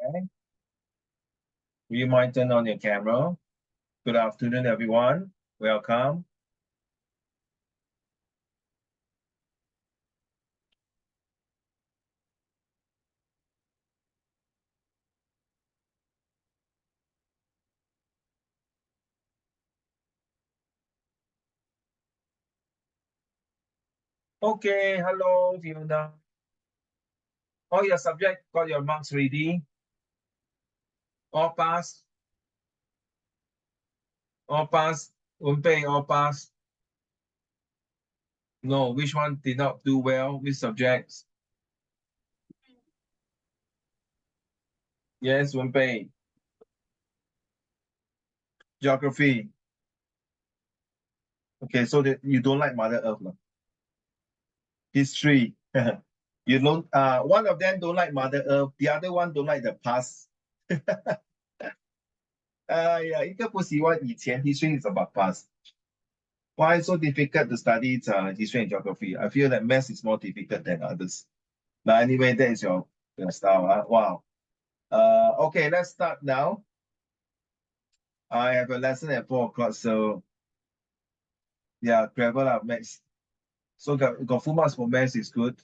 Okay. Will you mind turn on your camera? Good afternoon, everyone. Welcome. Okay, hello, Fiona. All your subject got your marks ready? All pass? All pass? Unpei, all pass? No, which one did not do well? Which subjects? Yes, Unpei. Geography. Okay, so that you don't like Mother Earth. History. You don't one of them don't like Mother Earth, the other one don't like the past. Yeah, 一个不喜欢以前 history is about past. Why so difficult to study history and geography? I feel that math is more difficult than others. But anyway, that is your style. Huh? Wow. Okay, let's start now. I have a lesson at 4 o'clock, so yeah, travel up maths. So got full marks for maths is good.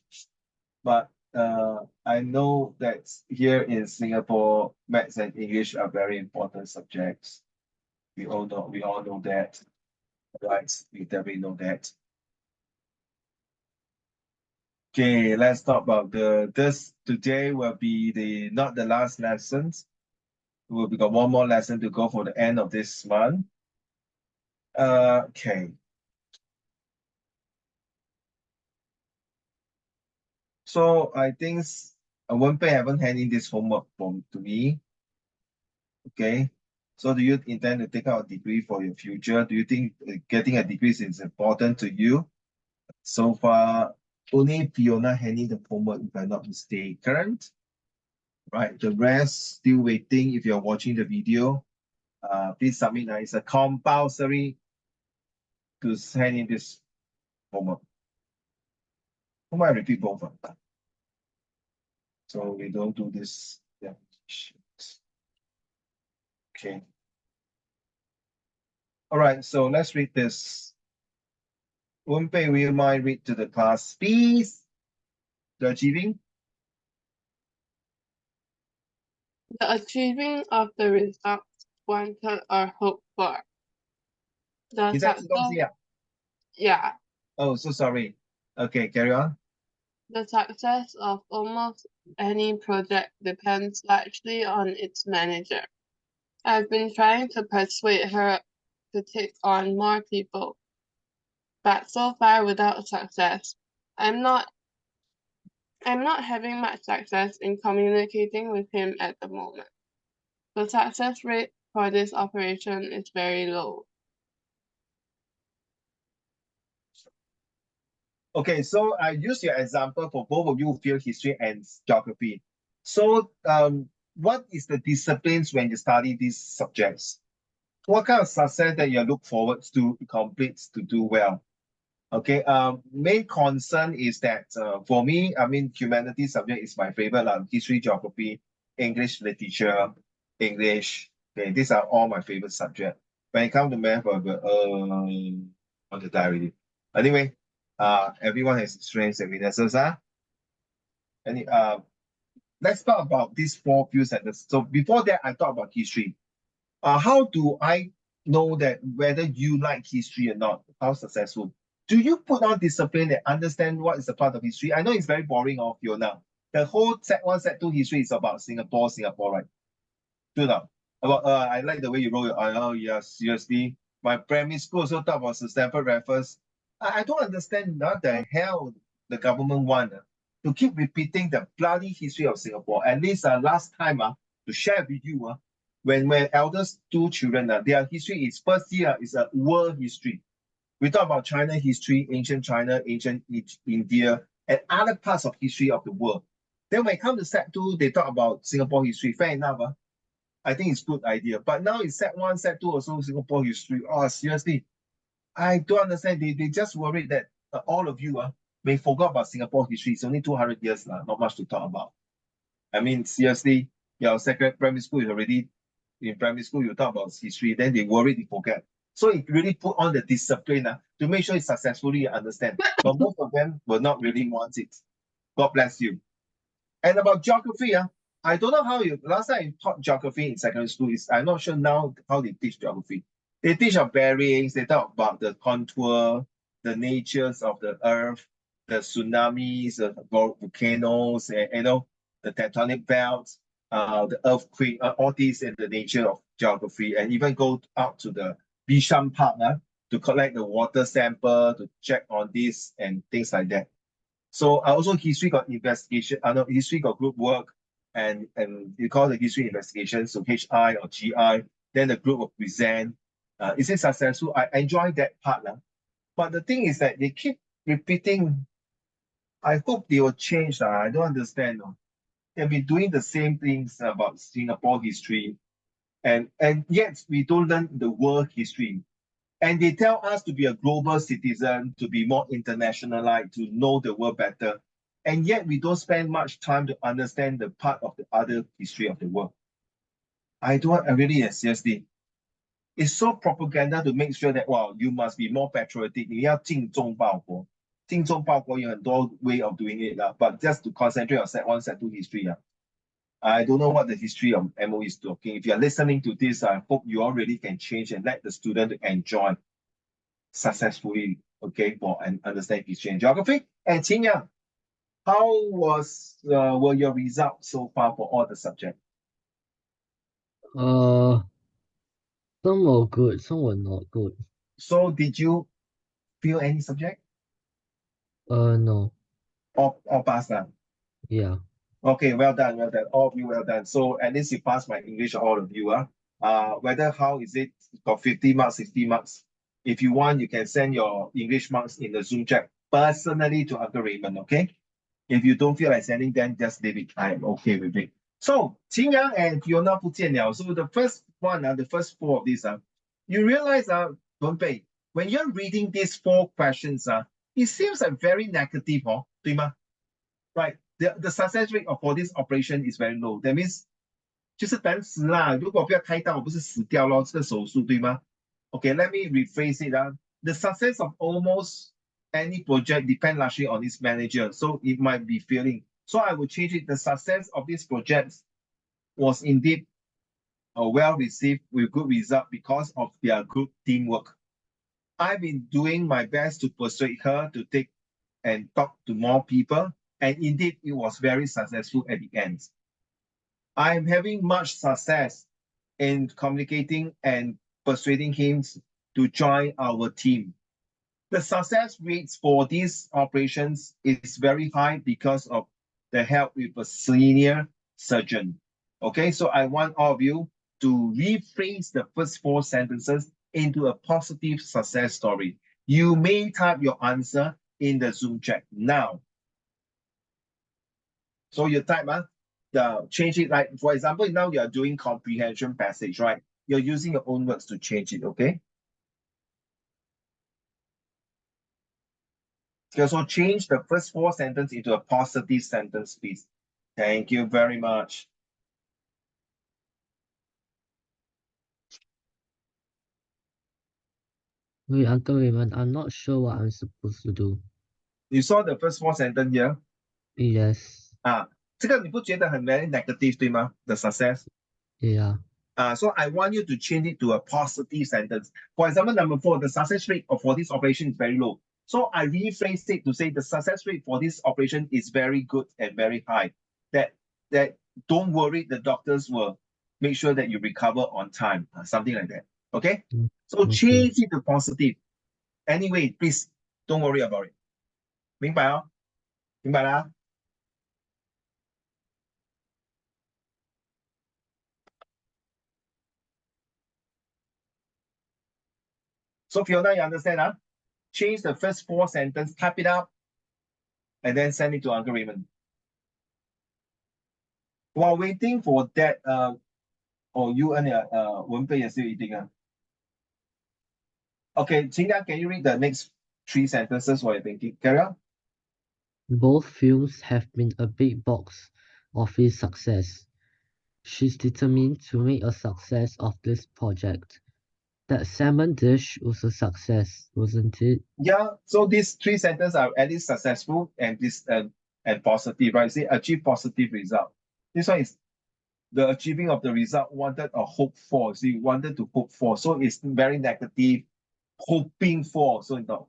But I know that here in Singapore, maths and English are very important subjects. We all know that. Right, we definitely know that. Okay, let's talk about this today will be not the last lessons. We got one more lesson to go for the end of this month. Okay. So I think Wenpei haven't handed this homework to me. Okay. So do you intend to take out a degree for your future? Do you think getting a degree is important to you? So far, only Fiona handing the homework, if I'm not mistaken. Right, the rest still waiting. If you're watching the video, please submit. It's a compulsory to send in this homework. Who I repeat both of them? So we don't do this. Yeah. Okay. All right, so let's read this. Wenpei, will you mind read to the class, please? The achieving? The achieving of the results wanted or hoped for. The success, yeah. Oh, so sorry. Okay, carry on. The success of almost any project depends largely on its manager. I've been trying to persuade her to take on more people, but so far without success. I'm not having much success in communicating with him at the moment. The success rate for this operation is very low. Okay, so I use your example for both of you field history and geography. So what is the disciplines when you study these subjects? What kind of success that you look forward to complete to do well? Okay, main concern is that for me, I mean, humanities subject is my favorite, history, geography, English literature, English. Okay, these are all my favorite subject. When it comes to math, I go, want to die already. Anyway, everyone has strengths and weaknesses. Any let's talk about these four fields. So before that, I talk about history. How do I know that whether you like history or not? How successful? Do you put on discipline and understand what is a part of history? I know it's very boring of you now. The whole Sec 1, Sec 2 history is about Singapore, right? True now. About I like the way you wrote it. Oh yeah, seriously. My primary school also talk about Stamford Raffles. I don't understand what the hell the government want to keep repeating the bloody history of Singapore. At least last time to share with you when my eldest two children their history is first year is a world history. We talk about China history, ancient China, ancient India, and other parts of history of the world. Then when it comes to Sec 2, they talk about Singapore history. Fair enough. I think it's a good idea. But now it's Sec 1, Sec 2 also Singapore history. Oh, seriously. I don't understand. They just worried that all of you may forgot about Singapore history. It's only 200 years, not much to talk about. I mean, seriously, your second primary school is already in primary school, you talk about history, then they worry they forget. So it really put on the discipline to make sure you successfully understand. But most of them will not really want it. God bless you. And about geography, I don't know how you last time you taught geography in secondary school. I'm not sure now how they teach geography. They teach our bearings, they talk about the contour, the natures of the earth, the tsunamis, the volcanoes, and the tectonic belts, the earthquake, all these in the nature of geography, and even go out to the Bishan Park to collect the water sample, to check on this and things like that. So also history got investigation, no, history got group work, and you call the history investigation, so HI or GI, then the group will present. Is it successful? I enjoy that part. But the thing is that they keep repeating. I hope they will change. I don't understand. They've been doing the same things about Singapore history, and yet we don't learn the world history. And they tell us to be a global citizen, to be more internationalized, to know the world better. And yet we don't spend much time to understand the part of the other history of the world. I really seriously. It's so propaganda to make sure that, wow, you must be more patriotic. 你要精忠报国。精忠报国有很多 way of doing it, but just to concentrate on set 1, set 2 history. I don't know what the history of MO is talking. If you're listening to this, I hope you already can change and let the student enjoy successfully, okay, for and understand history and geography. And Qin Yang, how were your results so far for all the subjects? Some were good, some were not good. So did you feel any subject? No. All passed? Yeah. Okay, well done, well done. All of you well done. So at least you passed my English, all of you. Whether how is it got 50 marks, 60 marks. If you want, you can send your English marks in the Zoom chat personally to Uncle Raymond, okay? If you don't feel like sending them, just leave it. I'm okay with it. So, Qin Yang and Fiona 不见了. So the first one, the first 4 of these, you realize, Wenpei, when you're reading these 4 questions, it seems like very negative, 对吗? Right? The success rate for this operation is very low. That means 就是等死啦，如果不要开刀，我不是死掉咯，这个手术对吗? Okay, let me rephrase it. The success of almost any project depends largely on its manager, so it might be failing. So I will change it. The success of this project was indeed well received with good result because of their group teamwork. I've been doing my best to persuade her to take and talk to more people, and indeed it was very successful at the end. I'm having much success in communicating and persuading him to join our team. The success rates for these operations is very high because of the help with a senior surgeon. Okay, so I want all of you to rephrase the first 4 sentences into a positive success story. You may type your answer in the Zoom chat now. So you type, change it, like, for example, now you are doing comprehension passage, right? You're using your own words to change it, okay? Okay, so change the first 4 sentences into a positive sentence, please. Thank you very much. Wait, Uncle Raymond, I'm not sure what I'm supposed to do. You saw the first 4 sentences here? Yes. 这个你不觉得很 very negative 对吗? The success? Yeah. So I want you to change it to a positive sentence. For example, number 4, the success rate for this operation is very low. So I rephrased it to say the success rate for this operation is very good and very high. That don't worry, the doctors will make sure that you recover on time, something like that. Okay? So Okay. change it to positive. Anyway, please don't worry about it. 明白哦？明白啦？ So Fiona, you understand? Change the first 4 sentences, type it out, and then send it to Uncle Raymond. While waiting for that, you and Wenpei is still eating. Okay, Qingyan, can you read the next 3 sentences while you're thinking? Carry on. Both films have been a big box office success. She's determined to make a success of this project. That salmon dish was a success, wasn't it? Yeah, so these three sentences are at least successful and this and positive, right? Say achieve positive result. This one is the achieving of the result wanted or hope for. So you wanted to hope for. So it's very negative, hoping for. So no.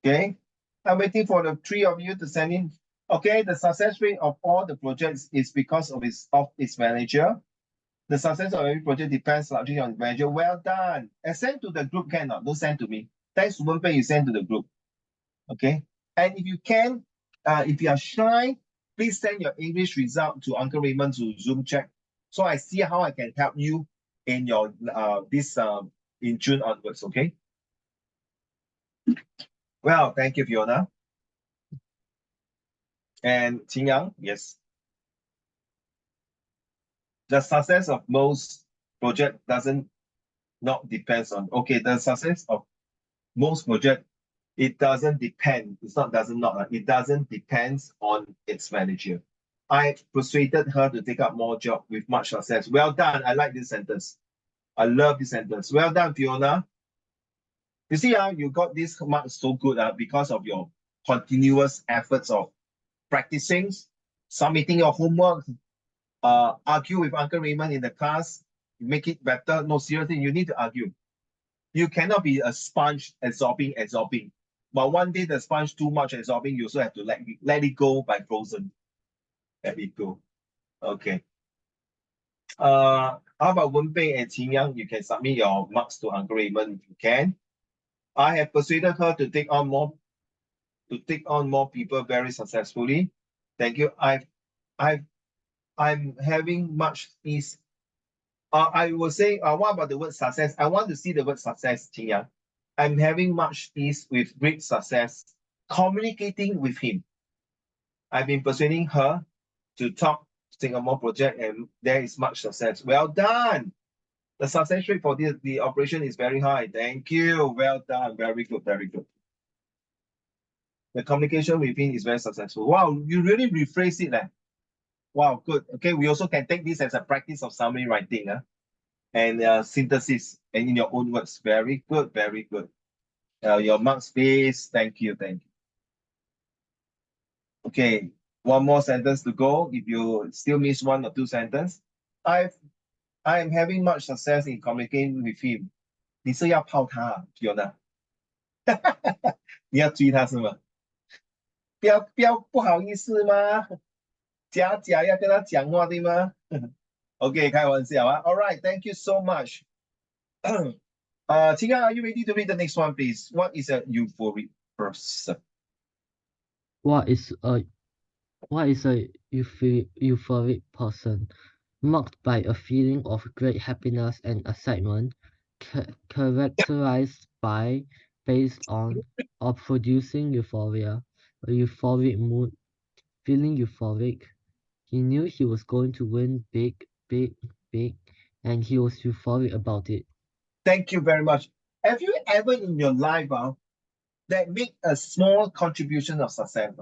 Okay. I'm waiting for the three of you to send in. Okay, the success rate of all the projects is because of its manager. The success of every project depends largely on the manager. Well done. And send to the group, cannot. Don't send to me. Thanks to Wenpei, you send to the group. Okay. And if you can, if you are shy, please send your English result to Uncle Raymond to Zoom check. So I see how I can help you in your in June onwards. Okay. Well, thank you, Fiona. And Qing Yang, yes. The success of most project not depends on, okay, the success of most project, it doesn't depend, it's not doesn't not, it doesn't depends on its manager. I persuaded her to take up more job with much success. Well done. I like this sentence. I love this sentence. Well done, Fiona. You see, you got this mark so good because of your continuous efforts of practicing, submitting your homework, argue with Uncle Raymond in the class, make it better. No, seriously, you need to argue. You cannot be a sponge absorbing. But one day the sponge too much absorbing, you also have to let it go by frozen. Let it go. Okay. How about Wenpei and Qin Yang? You can submit your marks to Uncle Raymond if you can. I have persuaded her to take on more people very successfully. Thank you. I'm having much peace. I will say, what about the word success? I want to see the word success, Qin Yang. I'm having much peace with great success, communicating with him. I've been persuading her to talk Singapore project, and there is much success. Well done. The success rate for the operation is very high. Thank you. Well done. Very good. Very good. The communication with him is very successful. Wow, you really rephrase it. Wow, good. Okay, we also can take this as a practice of summary writing and synthesis and in your own words. Very good. Very good. Your marks base. Thank you. Thank you. Okay, one more sentence to go. If you still miss one or two sentences, I am having much success in communicating with him. 你是要泡他啊 Fiona 你要追他是吗？不要不好意思吗？假要跟他讲话对吗？OK， 开玩笑啊。All right, thank you so much. Tina, are you ready to read the next one, please? What is a euphoric person? What is a euphoric person? Marked by a feeling of great happiness and excitement, characterized by, based on, or producing euphoria, a euphoric mood, feeling euphoric. He knew he was going to win big, and he was euphoric about it. Thank you very much. Have you ever in your life that make a small contribution of success?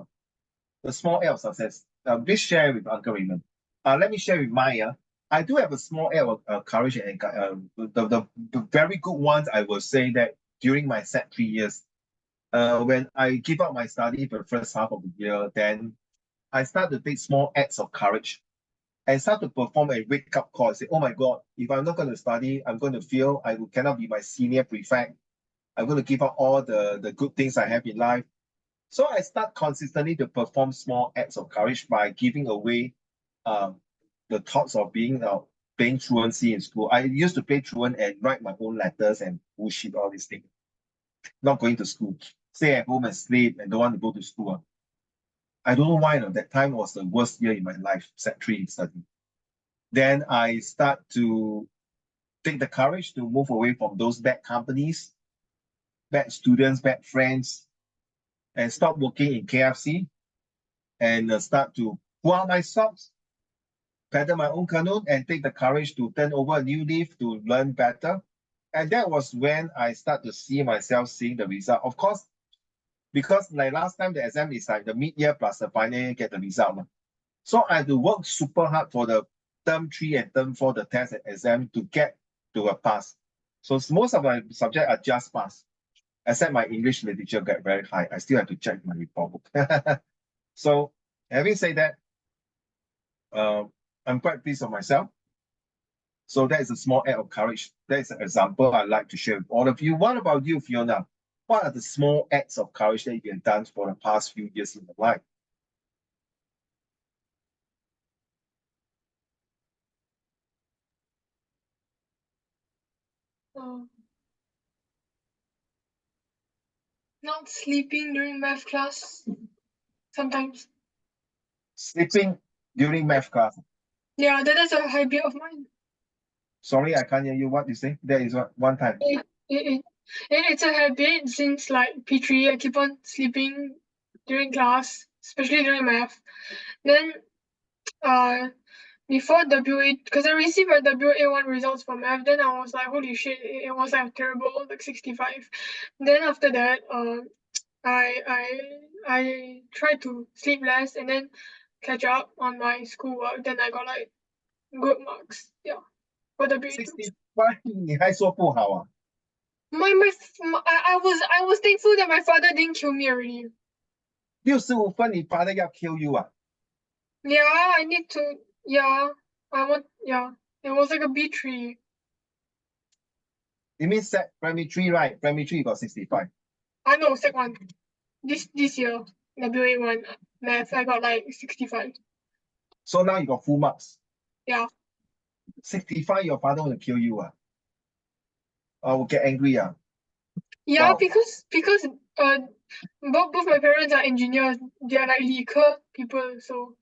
The small L of success. Please share with Uncle Raymond. Let me share with Maya. I do have a small L of courage and the very good ones. I will say that during my set 3 years, when I give up my study for the first half of the year, then I start to take small acts of courage and start to perform a wake-up call. Say, oh my God, if I'm not going to study, I'm going to fail. I cannot be my senior prefect. I'm going to give up all the good things I have in life. So I start consistently to perform small acts of courage by giving away the thoughts of playing truancy in school. I used to play truant and write my own letters and bullshit all these things. Not going to school. Stay at home and sleep and don't want to go to school. I don't know why. That time was the worst year in my life, set 3 study. Then I start to take the courage to move away from those bad companies, bad students, bad friends, and stop working in KFC and start to pull out my socks, paddle my own canoe, and take the courage to turn over a new leaf to learn better. And that was when I start to see myself seeing the result. Of course, because like last time the exam is like the mid-year plus the final year get the result. So I had to work super hard for the term 3 and term 4, the test and exam to get to a pass. So most of my subjects are just pass, except my English literature get very high. I still have to check my report book. So having said that, I'm quite pleased with myself. So that is a small act of courage. That is an example I'd like to share with all of you. What about you, Fiona? What are the small acts of courage that you've done for the past few years in your life? Not sleeping during math class sometimes. Sleeping during math class. Yeah, that is a habit of mine. Sorry, I can't hear you. What you say? There is one time. It's a habit since like P3. I keep on sleeping during class, especially during math. Then, before WA, because I received my WA1 results for math, then I was like, holy shit, it was like terrible, like 65. Then after that, I tried to sleep less and then catch up on my schoolwork. Then I got like good marks. Yeah, for WA2. 65你还说不好啊？ I was thankful that my father didn't kill me already. 65分你father要 kill you 啊？ Yeah, I need to. Yeah, I want. Yeah, it was like a B3. You mean primary 3, right? Primary 3 you got 65. I know Sec1. This year, WA1 math, I got like 65. So now you got full marks. Yeah. 65, your father will kill you. I will get angry. Yeah, Wow. because both my parents are engineers. They are like 理科 people, so.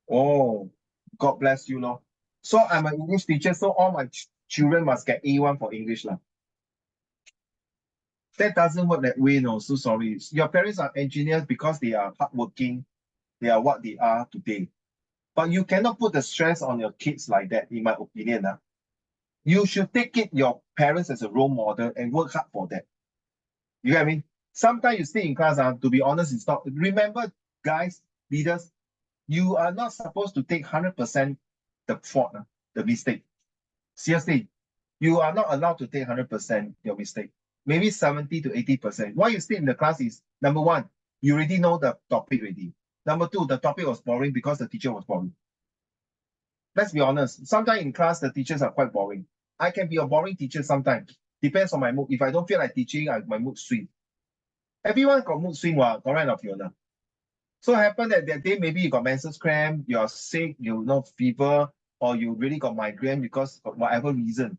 Oh, God bless you, Lord. So I'm an English teacher, so all my children must get A1 for English. That doesn't work that way, no. So sorry. Your parents are engineers because they are hardworking. They are what they are today. But you cannot put the stress on your kids like that, in my opinion. You should take it your parents as a role model and work hard for that. You get what I mean? Sometimes you stay in class, to be honest, it's not. Remember, guys, leaders, you are not supposed to take 100% the fault, the mistake. Seriously, you are not allowed to take 100% your mistake. Maybe 70 to 80%. Why you stay in the class is, number one, you already know the topic already. Number two, the topic was boring because the teacher was boring. Let's be honest. Sometimes in class, the teachers are quite boring. I can be a boring teacher sometimes. Depends on my mood. If I don't feel like teaching, my mood swing. Everyone got mood swing, correct or Fiona? So it happened that day, maybe you got menses cramp, you're sick, you know, fever, or you really got migraine because of whatever reason.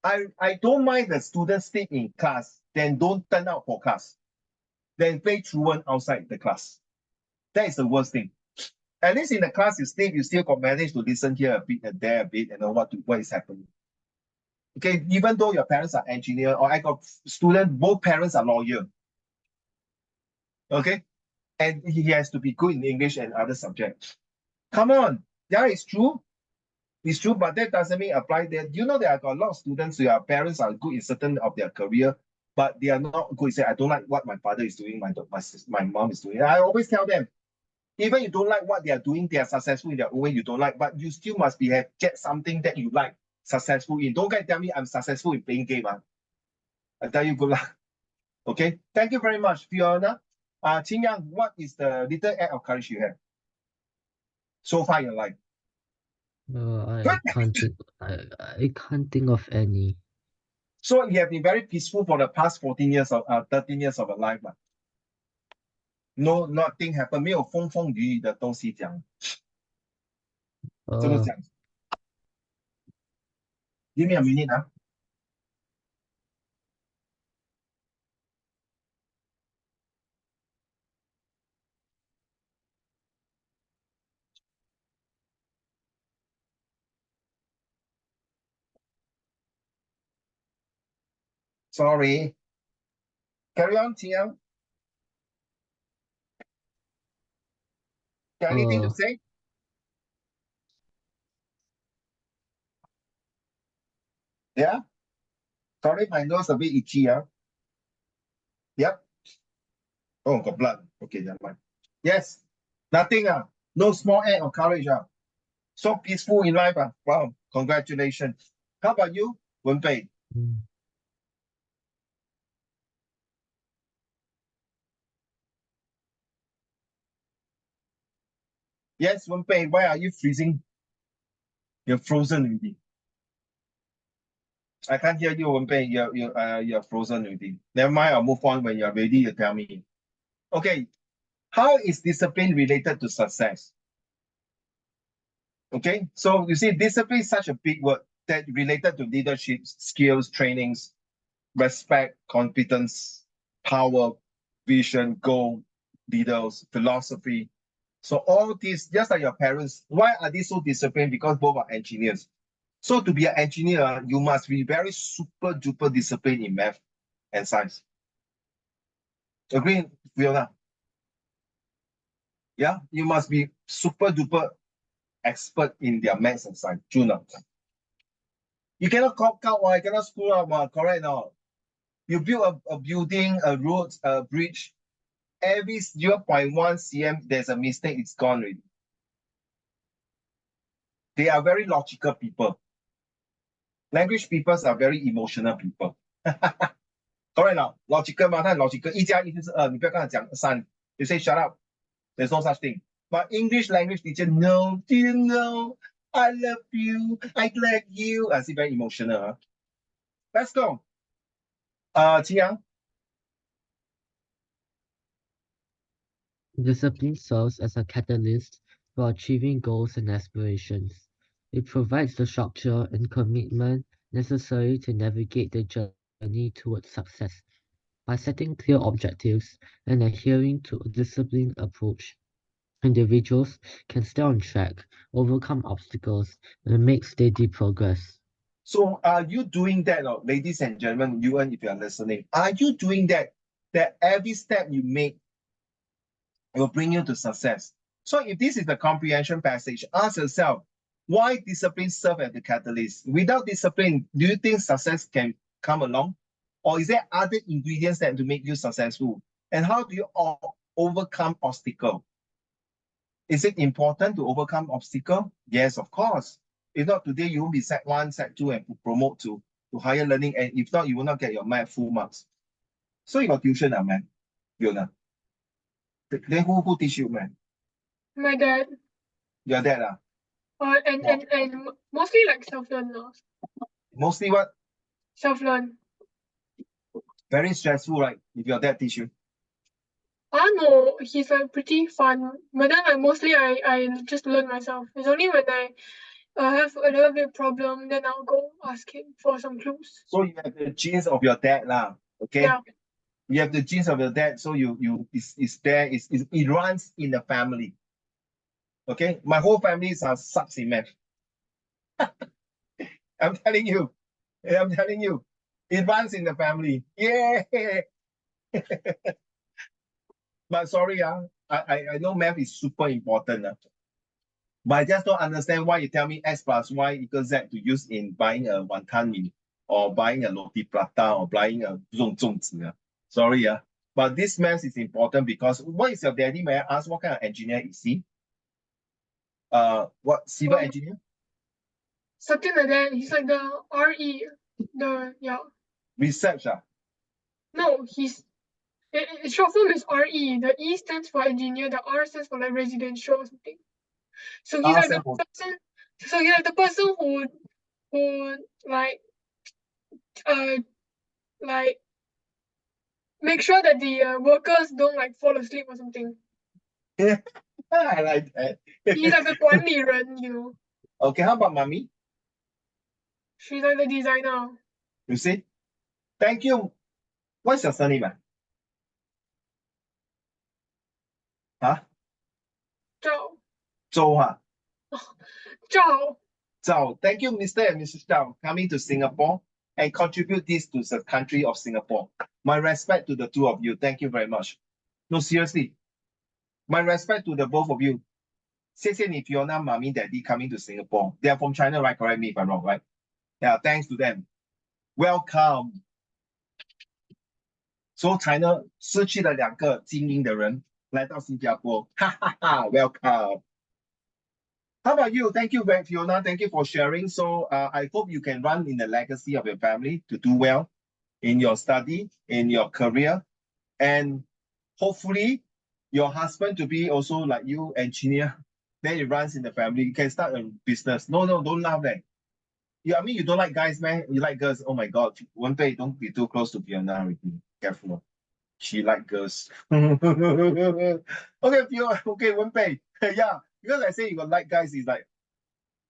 I don't mind the students stay in class, then don't turn out for class. Then play truant outside the class. That is the worst thing. At least in the class you stay, you still got managed to listen here a bit and there a bit and know what is happening. Okay, even though your parents are engineer, or I got students, both parents are lawyer. Okay, and he has to be good in English and other subjects. Come on, yeah, it's true. It's true, but that doesn't mean apply that. You know, there are a lot of students whose parents are good in certain of their career, but they are not good. Say, I don't like what my father is doing, my mom is doing. I always tell them, even you don't like what they are doing, they are successful in their own way, you don't like, but you still must get something that you like, successful in. Don't tell me I'm successful in playing game. I tell you good luck. Okay, thank you very much, Fiona. Qin Yang, what is the little act of courage you have so far in your life? I can't think of any. So you have been very peaceful for the past 14 years of 13 years of your life. No, nothing happened. 没有风风雨雨的东西讲。怎么讲？ Give me a minute. Sorry. Carry on, Tian. Got anything to say? Yeah? Sorry, my nose a bit itchy. Yep. Oh, got blood. Okay, never mind. Yes. Nothing. No small act of courage. So peaceful in life. Wow. Congratulations. How about you, Wenpei? Mm. Yes, Wenpei, why are you freezing? You're frozen already. I can't hear you, Wenpei. You're frozen already. Never mind, I'll move on when you're ready. You tell me. Okay. How is discipline related to success? Okay, so you see, discipline is such a big word that related to leadership, skills, trainings, respect, competence, power, vision, goal, leaders, philosophy. So all these, just like your parents, why are they so disciplined? Because both are engineers. So to be an engineer, you must be very super duper disciplined in math and science. Agree, Fiona? Yeah, you must be super duper expert in their maths and science. True not? You cannot cop out, you cannot screw up, correct now. You build a building, a road, a bridge, every 0.1 cm, there's a mistake, it's gone already. They are very logical people. Language people are very emotional people. Correct now? Logical 嘛，他很 logical，一加一就是二，你不要跟他讲三。You say shut up. There's no such thing. But English language teacher, no, do you know? I love you. I like you. I see very emotional. Let's go. Qiyang. Discipline serves as a catalyst for achieving goals and aspirations. It provides the structure and commitment necessary to navigate the journey towards success. By setting clear objectives and adhering to a disciplined approach, individuals can stay on track, overcome obstacles, and make steady progress. So are you doing that, ladies and gentlemen, you and if you are listening, are you doing that every step you make will bring you to success? So if this is the comprehension passage, ask yourself, why discipline serve as the catalyst? Without discipline, do you think success can come along? Or is there other ingredients that to make you successful? And how do you overcome obstacle? Is it important to overcome obstacle? Yes, of course. If not today, you won't be Sec1, Sec2 and promote to higher learning. And if not, you will not get your math full marks. So you got tuition, man. Fiona. Then who teach you, man? My dad. Your dad, And mostly like self-learn now. Mostly what? Self-learn. Very stressful, right? If your dad teach you. No, he's like pretty fun. But then like mostly I just learn myself. It's only when I have a little bit problem, then I'll go ask him for some clues. So you have the genes of your dad, okay? Yeah. You have the genes of your dad, so it runs in the family. Okay, my whole family sucks in math. I'm telling you, it runs in the family. Yeah. But sorry, I know math is super important. But I just don't understand why you tell me X plus Y equals Z to use in buying a wanton mee or buying a roti prata or buying a zongzi. Sorry, but this math is important because what is your daddy? May I ask what kind of engineer is he? What civil engineer? Something like that. He's like the RE, Research. No, short form is RE. The E stands for engineer, the R stands for like residential or something. So he's like the person. So he's like the person who like make sure that the workers don't like fall asleep or something. Yeah, I like that. He's like the 管理人, you know. Okay, how about mommy? She's like the designer. You see? Thank you. What's your surname? Huh? Zhao. Zhou, Zhao. Zhao. Thank you, Mr. and Mrs. Zhao, coming to Singapore and contribute this to the country of Singapore. My respect to the two of you. Thank you very much. No, seriously. My respect to the both of you. 谢谢你 Fiona, mommy, daddy coming to Singapore. They are from China, right? Correct me if I'm wrong, right? Yeah, thanks to them. Welcome. 所以China 失去了2个精英的人，来到新加坡，哈哈哈 ，welcome。How about you? Thank you, Fiona. Thank you for sharing. So I hope you can run in the legacy of your family to do well in your study, in your career, and hopefully your husband to be also like you, engineer. Then it runs in the family. You can start a business. No, don't laugh there. I mean, you don't like guys, man. You like girls. Oh my God. One day, don't be too close to Fiona. Careful. She like girls. Okay, Fiona. Okay, one day. Yeah, because I say you got like guys, he's like,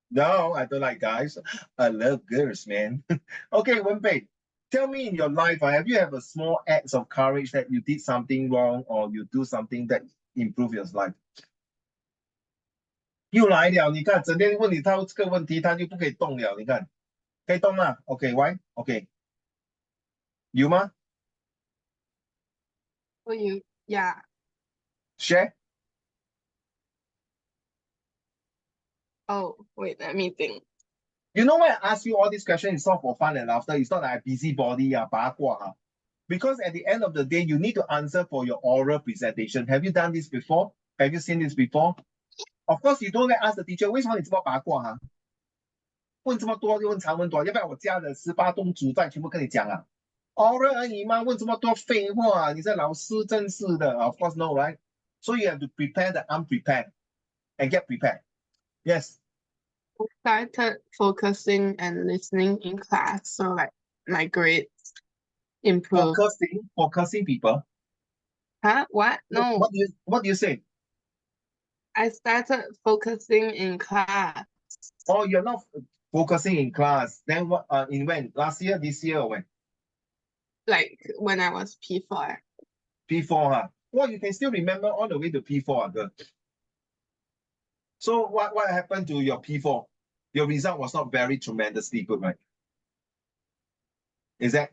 no, I don't like guys. I love girls, man. Okay, Wenpei, tell me in your life, have you have a small acts of courage that you did something wrong or you do something that improve your life? 又来了，你看，整天问你他这个问题，他就不可以动了。你看，可以动吗 ？OK, why? OK, 有吗 For you, yeah. ？Share. Oh, wait, let me think. You know why I ask you all these questions? It's not for fun and laughter. It's not like a busybody, 八卦. Because at the end of the day, you need to answer for your oral presentation. Have you done this before? Have you seen this before? Of course, you don't ask the teacher, 为什么你这么八卦啊？问这么多就问长问短，要不然我家的18宗主债全部跟你讲啊？oral 而已嘛，问这么多废话，你是老师真是的。Of course, no, right? So you have to prepare the unprepared and get prepared. Yes. I started focusing and listening in class, so like my grades improved. Focusing people. Huh? What? No, What do you say? I started focusing in class. Oh, you're not focusing in class. Then what? In when? Last year, this year, or when? Like when I was P4. P4, huh? Well, you can still remember all the way to P4, girl. So what happened to your P4? Your result was not very tremendously good, right? Is that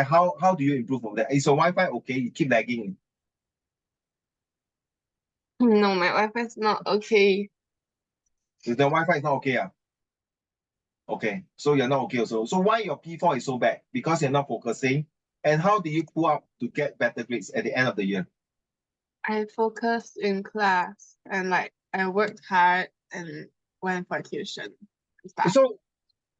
how do you improve from that? Is your Wi-Fi okay? You keep lagging. No, my Wi-Fi is not okay. The Wi-Fi is not okay, Okay, so you're not okay also. So why your P4 is so bad? Because you're not focusing. And how do you pull up to get better grades at the end of the year? I focused in class and like I worked hard and went for tuition and stuff. So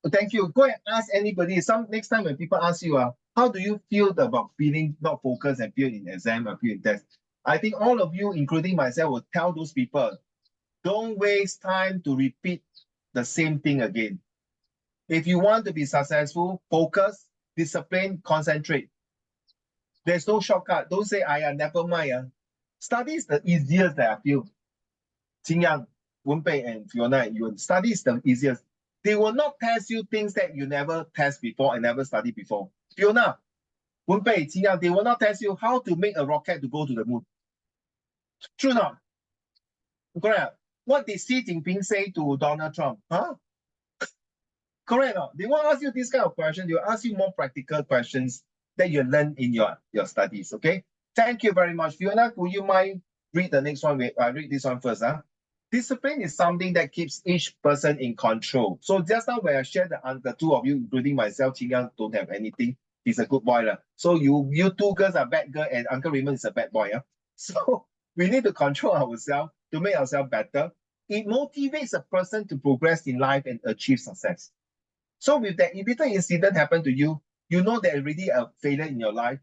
thank you. Go and ask anybody. Next time when people ask you, how do you feel about feeling not focused and feel in exam or feel in test? I think all of you, including myself, will tell those people, don't waste time to repeat the same thing again. If you want to be successful, focus, discipline, concentrate. There's no shortcut. Don't say, never mind. Study is the easiest that I feel. Qingyang, Wenpei, and Fiona, study is the easiest. They will not test you things that you never test before and never studied before. Fiona, Wenpei, Qingyang, they will not test you how to make a rocket to go to the moon. True or not? Correct. What did Xi Jinping say to Donald Trump? Huh? Correct. They won't ask you this kind of question. They will ask you more practical questions that you learn in your studies. Okay. Thank you very much. Fiona, would you mind read the next one? I read this one first. Discipline is something that keeps each person in control. So just now when I shared the two of you, including myself, Qingyang, don't have anything. He's a good boy. So you two girls are bad girl and Uncle Raymond is a bad boy. So we need to control ourselves to make ourselves better. It motivates a person to progress in life and achieve success. So with that little incident happened to you, you know that already a failure in your life.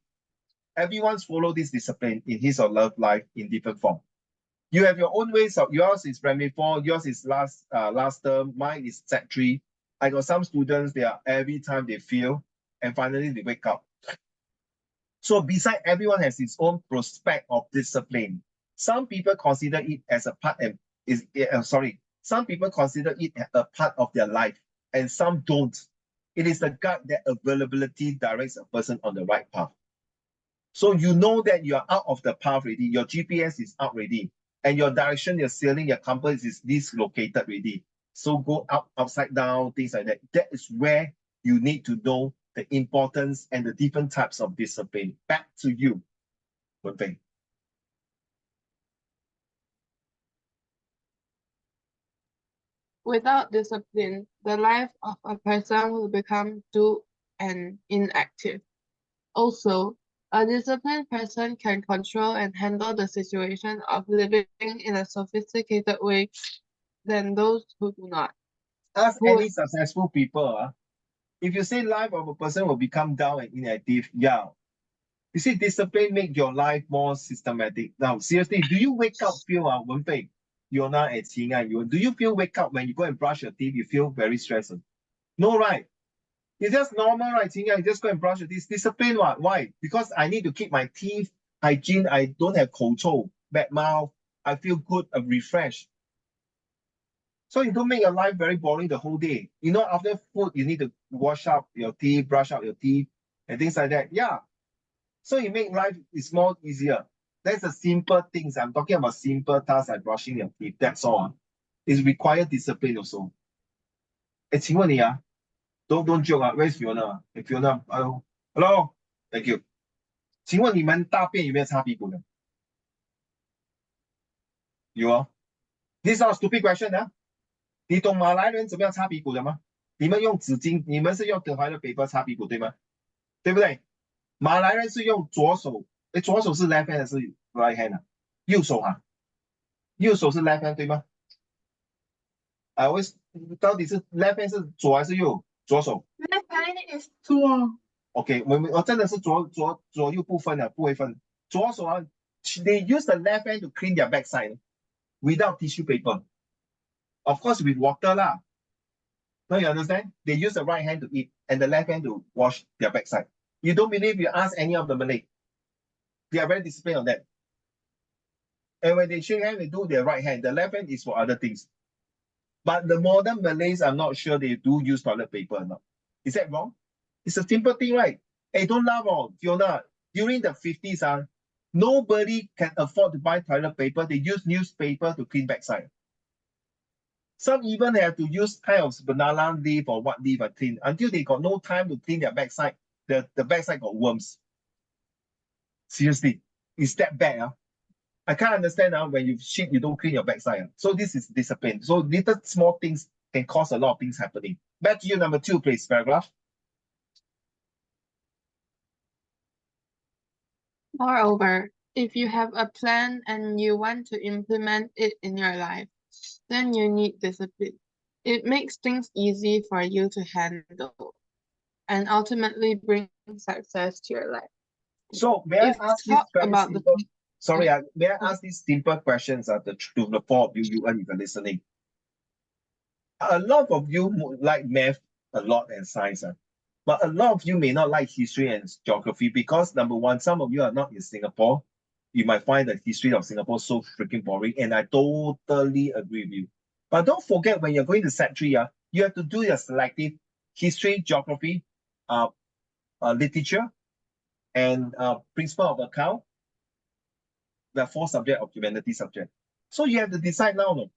Everyone's follow this discipline in his or her life in different form. You have your own ways of yours is primary 4, yours is last term, mine is Sec3. I got some students, they are every time they fail and finally they wake up. So beside everyone has its own prospect of discipline. Some people consider it as a part and some people consider it a part of their life and some don't. It is the gut that availability directs a person on the right path. So you know that you are out of the path already, your GPS is out already, and your direction, your sailing, your compass is dislocated already. So go up, upside down, things like that. That is where you need to know the importance and the different types of discipline. Back to you, Wenpei. Without discipline, the life of a person will become dull and inactive. Also, A disciplined person can control and handle the situation of living in a sophisticated way than those who do not. Ask Who any successful people. If you say life of a person will become dull and inactive, yeah. You see, discipline make your life more systematic. Now, seriously, do you wake up feel Wenfei, Yona and Qing do you feel wake up when you go and brush your teeth, you feel very stressed? No, right? It's just normal, right? Qing you just go and brush your teeth. Discipline, what? Why? Because I need to keep my teeth hygiene. I don't have kochou, bad mouth. I feel good, refreshed. So you don't make your life very boring the whole day. You know, after food, you need to wash up your teeth, brush up your teeth, and things like that. Yeah. So you make life is more easier. That's the simple things. I'm talking about simple tasks like brushing your teeth. That's all. It requires discipline also. 请问你啊 don't joke where's Fiona? Fiona, hello, thank you. 请问你们大便有没有擦屁股的？有哦。This is not a stupid question 啊。你懂马来人怎么样擦屁股的吗？你们用纸巾，你们是用toilet paper 擦屁股对吗？对不对？马来人是用左手，左手是 left hand 还是 right hand 啊？右手啊？右手是 left hand 对吗到底是 left hand 是左还是右？左手。Left hand is 左。OK， 我真的是左右不分的，不会分。左手啊 ，they use the left hand to clean their backside without tissue paper. Of course, with water lah. Now you understand? They use the right hand to eat and the left hand to wash their backside. You don't believe? You ask any of the Malay. They are very disciplined on that. And when they shake hands, they do their right hand. The left hand is for other things. But the modern Malays, I'm not sure they do use toilet paper or not. Is that wrong? It's a simple thing, right? Hey, don't laugh, Fiona. During the 50s, nobody can afford to buy toilet paper. They use newspaper to clean backside. Some even have to use kind of banana leaf or what leaf to clean until they got no time to clean their backside. The backside got worms. Seriously, is that bad? I can't understand when you shit, you don't clean your backside. So this is discipline. So little small things can cause a lot of things happening. Back to you, number 2, please, paragraph. Moreover, if you have a plan and you want to implement it in your life, then you need discipline. It makes things easy for you to handle and ultimately bring success to your life. So may I ask this very simple? Sorry, may I ask these simple questions to the 4 of you, if you're listening? A lot of you like math a lot and science, but a lot of you may not like history and geography because, number one, some of you are not in Singapore. You might find the history of Singapore so freaking boring, and I totally agree with you. But don't forget, when you're going to Set 3, you have to do your selective history, geography, literature, and principle of account, the 4 subject of humanity subject. So you have to decide now,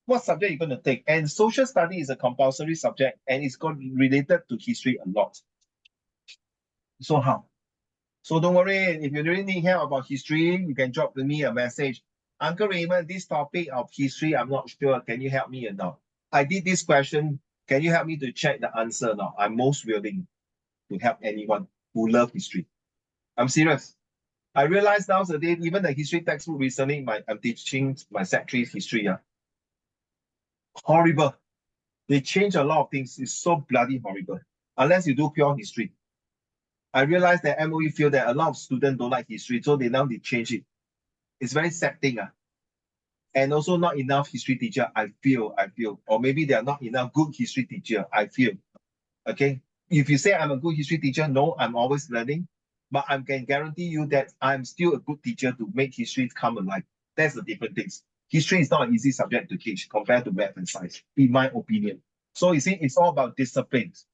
what subject you're going to take. And social study is a compulsory subject, and it's got related to history a lot. So how? So don't worry, if you really need help about history, you can drop me a message. Uncle Raymond, this topic of history, I'm not sure. Can you help me or not? I did this question. Can you help me to check the answer now? I'm most willing to help anyone who loves history. I'm serious. I realize nowadays, even the history textbook recently, I'm teaching my Set 3 history. Horrible. They change a lot of things. It's so bloody horrible. Unless you do pure history. I realize that MOE feel that a lot of students don't like history, so they change it. It's very sad thing. And also not enough history teacher, I feel. Or maybe there are not enough good history teacher, I feel. Okay? If you say I'm a good history teacher, no, I'm always learning. But I can guarantee you that I'm still a good teacher to make history come alive. That's the different things. History is not an easy subject to teach compared to math and science, in my opinion. So you see, it's all about disciplines.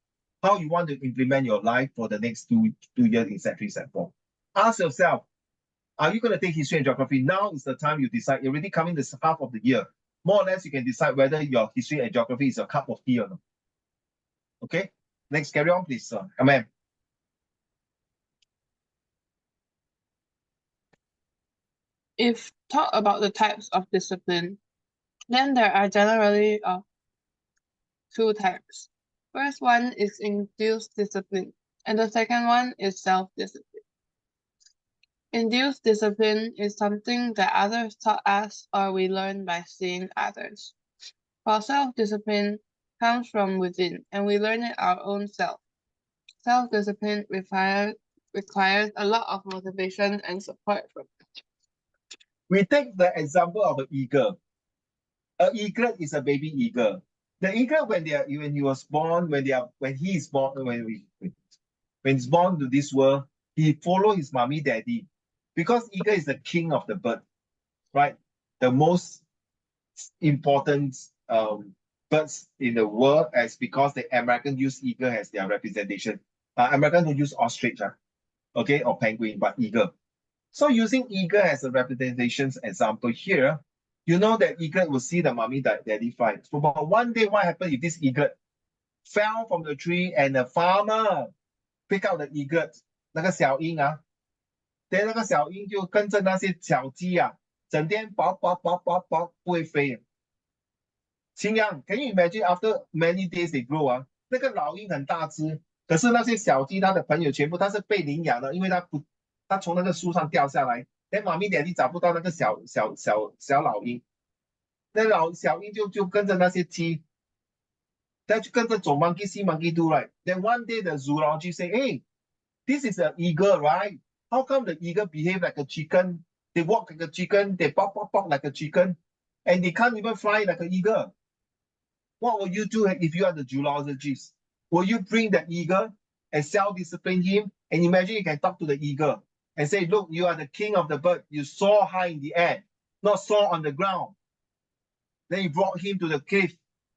How you want to implement your life for the next two years in Set 3, Set 4. Ask yourself, are you going to take history and geography? Now is the time you decide. You're already coming this half of the year. More or less, you can decide whether your history and geography is a cup of tea or not. Okay? Next, carry on, please, sir. Amen. If talk about the types of discipline, then there are generally 2 types. First one is induced discipline, and the second one is self-discipline. Induced discipline is something that others taught us or we learn by seeing others. While self-discipline comes from within and we learn it our own self. Self-discipline requires a lot of motivation and support from us. We take the example of an eagle. An eaglet is a baby eagle. The eagle, when he was born, when he's born to this world, he follow his mommy daddy, because eagle is the king of the bird, right? The most important birds in the world, as because the American use eagle as their representation. American don't use ostrich, okay, or penguin, but eagle. So using eagle as a representation example here, you know that eaglet will see the mommy daddy fly. So, but one day, what happened if this eaglet fell from the tree and the farmer pick out the eaglet, 那个小鹰啊， then 那个小鹰就跟着那些小鸡啊，整天跑，不会飞。青阳 ，can you imagine after many days they grow 啊，那个老鹰很大只，可是那些小鸡，它的朋友全部它是被领养的，因为它从那个树上掉下来，连妈咪爹地找不到那个小老鹰，那小鹰就跟着那些鸡，它就跟着走 monkey see monkey do right. Then one day the zoologist say, hey, this is an eagle, right? How come the eagle behave like a chicken? They walk like a chicken, they pop like a chicken, and they can't even fly like an eagle. What will you do if you are the zoologist? Will you bring the eagle and self-discipline him? And imagine you can talk to the eagle and say, look, you are the king of the bird. You soar high in the air, not soar on the ground. Then you brought him to the cliff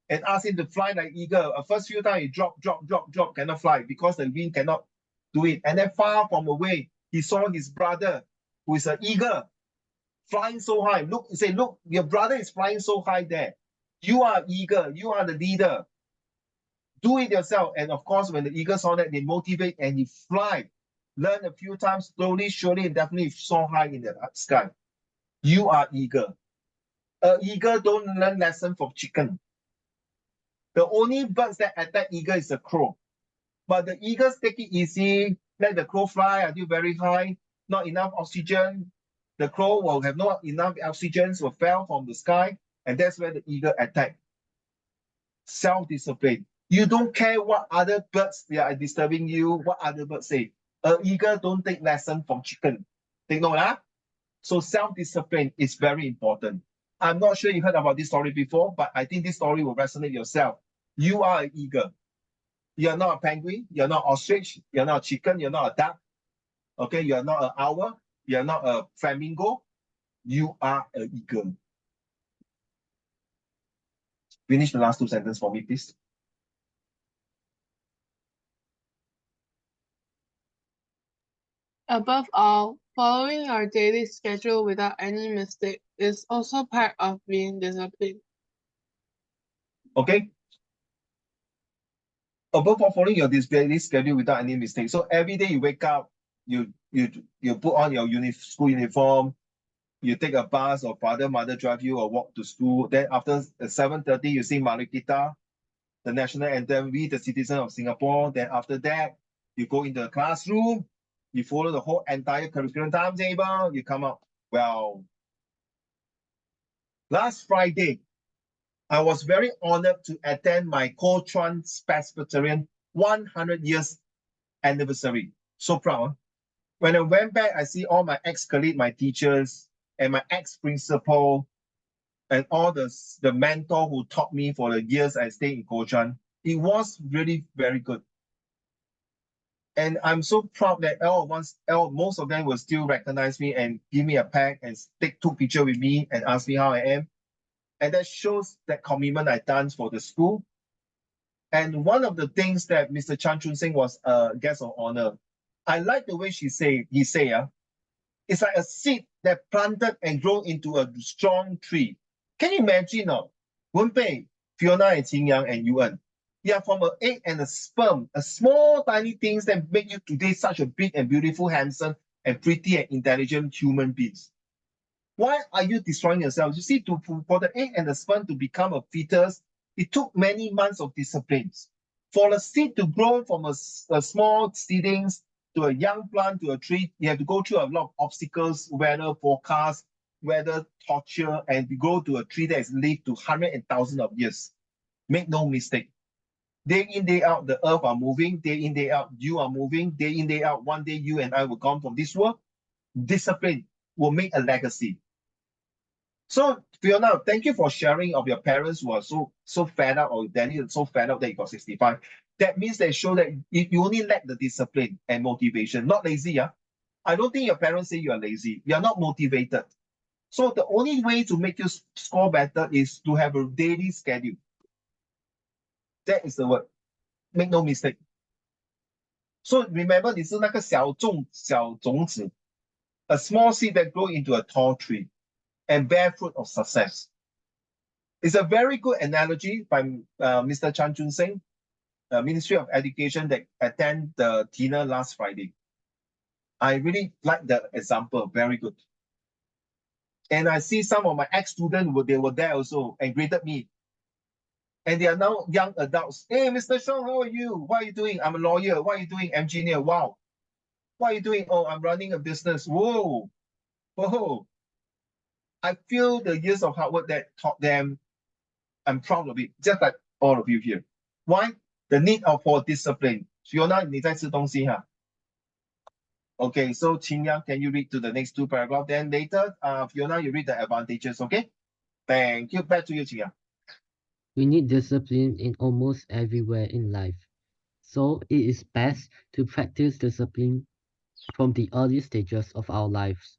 and asked him to fly like eagle. First few times he drop, cannot fly because the wind cannot do it. And then far from away, he saw his brother, who is an eagle, flying so high. Look, say, look, your brother is flying so high there. You are eagle, you are the leader. Do it yourself. And of course, when the eagle saw that, they motivate and he fly. Learn a few times, slowly, surely, and definitely soar high in the sky. You are eagle. Eagle don't learn lesson from chicken. The only birds that attack eagle is the crow. But the eagles take it easy, let the crow fly until very high, not enough oxygen. The crow will have not enough oxygen, will fall from the sky, and that's where the eagle attack. Self-discipline. You don't care what other birds they are disturbing you, what other birds say. An eagle don't take lesson from chicken. Take note, huh? So self-discipline is very important. I'm not sure you heard about this story before, but I think this story will resonate yourself. You are an eagle. You're not a penguin, you're not ostrich, you're not a chicken, you're not a duck. Okay, you're not an owl, you're not a flamingo. You are an eagle. Finish the last two sentences for me, please. Above all, following our daily schedule without any mistake is also part of being disciplined. Okay. Above all, following your daily schedule without any mistake. So every day you wake up, you put on your school uniform, you take a bus or father, mother drive you or walk to school. Then after 7:30, you sing Marikita, the national anthem, we the citizen of Singapore. Then after that, you go into the classroom, you follow the whole entire curriculum timetable, you come out. Well, last Friday, I was very honored to attend my Ko Chuan Presbyterian 100 years anniversary. So proud. Huh? When I went back, I see all my ex-colleagues, my teachers, and my ex-principal, and all the mentor who taught me for the years I stayed in Ko Chuan. It was really very good. And I'm so proud that most of them will still recognize me and give me a pack and take 2 pictures with me and ask me how I am. And that shows that commitment I done for the school. And one of the things that Mr. Chan Chun Sing was a guest of honor. I like the way he say, it's like a seed that planted and grown into a strong tree. Can you imagine? Wenpei, Fiona and Qing Yang and Yuan. You are from an egg and a sperm, a small tiny things that make you today such a big and beautiful, handsome and pretty and intelligent human beings. Why are you destroying yourself? You see, for the egg and the sperm to become a fetus, it took many months of disciplines. For the seed to grow from a small seedlings to a young plant, to a tree, you have to go through a lot of obstacles, weather forecast, weather torture, and you go to a tree that has lived to hundreds and thousands of years. Make no mistake. Day in, day out, the earth are moving. Day in, day out, you are moving. Day in, day out, one day you and I will gone from this world. Discipline will make a legacy. So Fiona, thank you for sharing of your parents who are so fed up, or Danny is so fed up that you got 65. That means they show that you only lack the discipline and motivation, not lazy. Yeah? I don't think your parents say you are lazy. You are not motivated. So the only way to make you score better is to have a daily schedule. That is the word. Make no mistake. So remember, this is like a 小种子, a small seed that grow into a tall tree and bear fruit of success. It's a very good analogy by Mr. Chan Chun Sing, Ministry of Education, that attend the dinner last Friday. I really like the example, very good. And I see some of my ex-students, they were there also and greeted me. And they are now young adults. Hey, Mr. Shong, how are you? What are you doing? I'm a lawyer. What are you doing? Engineer. Wow. What are you doing? Oh, I'm running a business. Whoa. Whoa. I feel the years of hard work that taught them. I'm proud of it, just like all of you here. Why? The need for discipline. Fiona, 你在吃东西哈? Okay, so Qin Yang, can you read to the next two paragraphs? Then later, Fiona, you read the advantages, okay? Thank you. Back to you, Qin Yang. We need discipline in almost everywhere in life. So it is best to practice discipline from the early stages of our lives.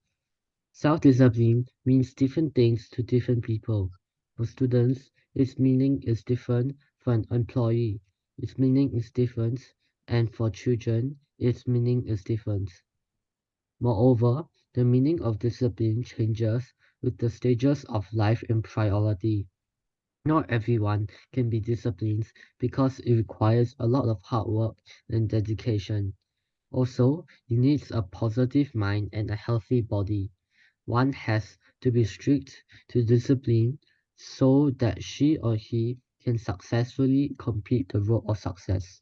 Self-discipline means different things to different people. For students, its meaning is different. For an employee, its meaning is different. And for children, its meaning is different. Moreover, the meaning of discipline changes with the stages of life and priority. Not everyone can be disciplined because it requires a lot of hard work and dedication. Also, it needs a positive mind and a healthy body. One has to be strict to discipline so that she or he can successfully complete the road of success.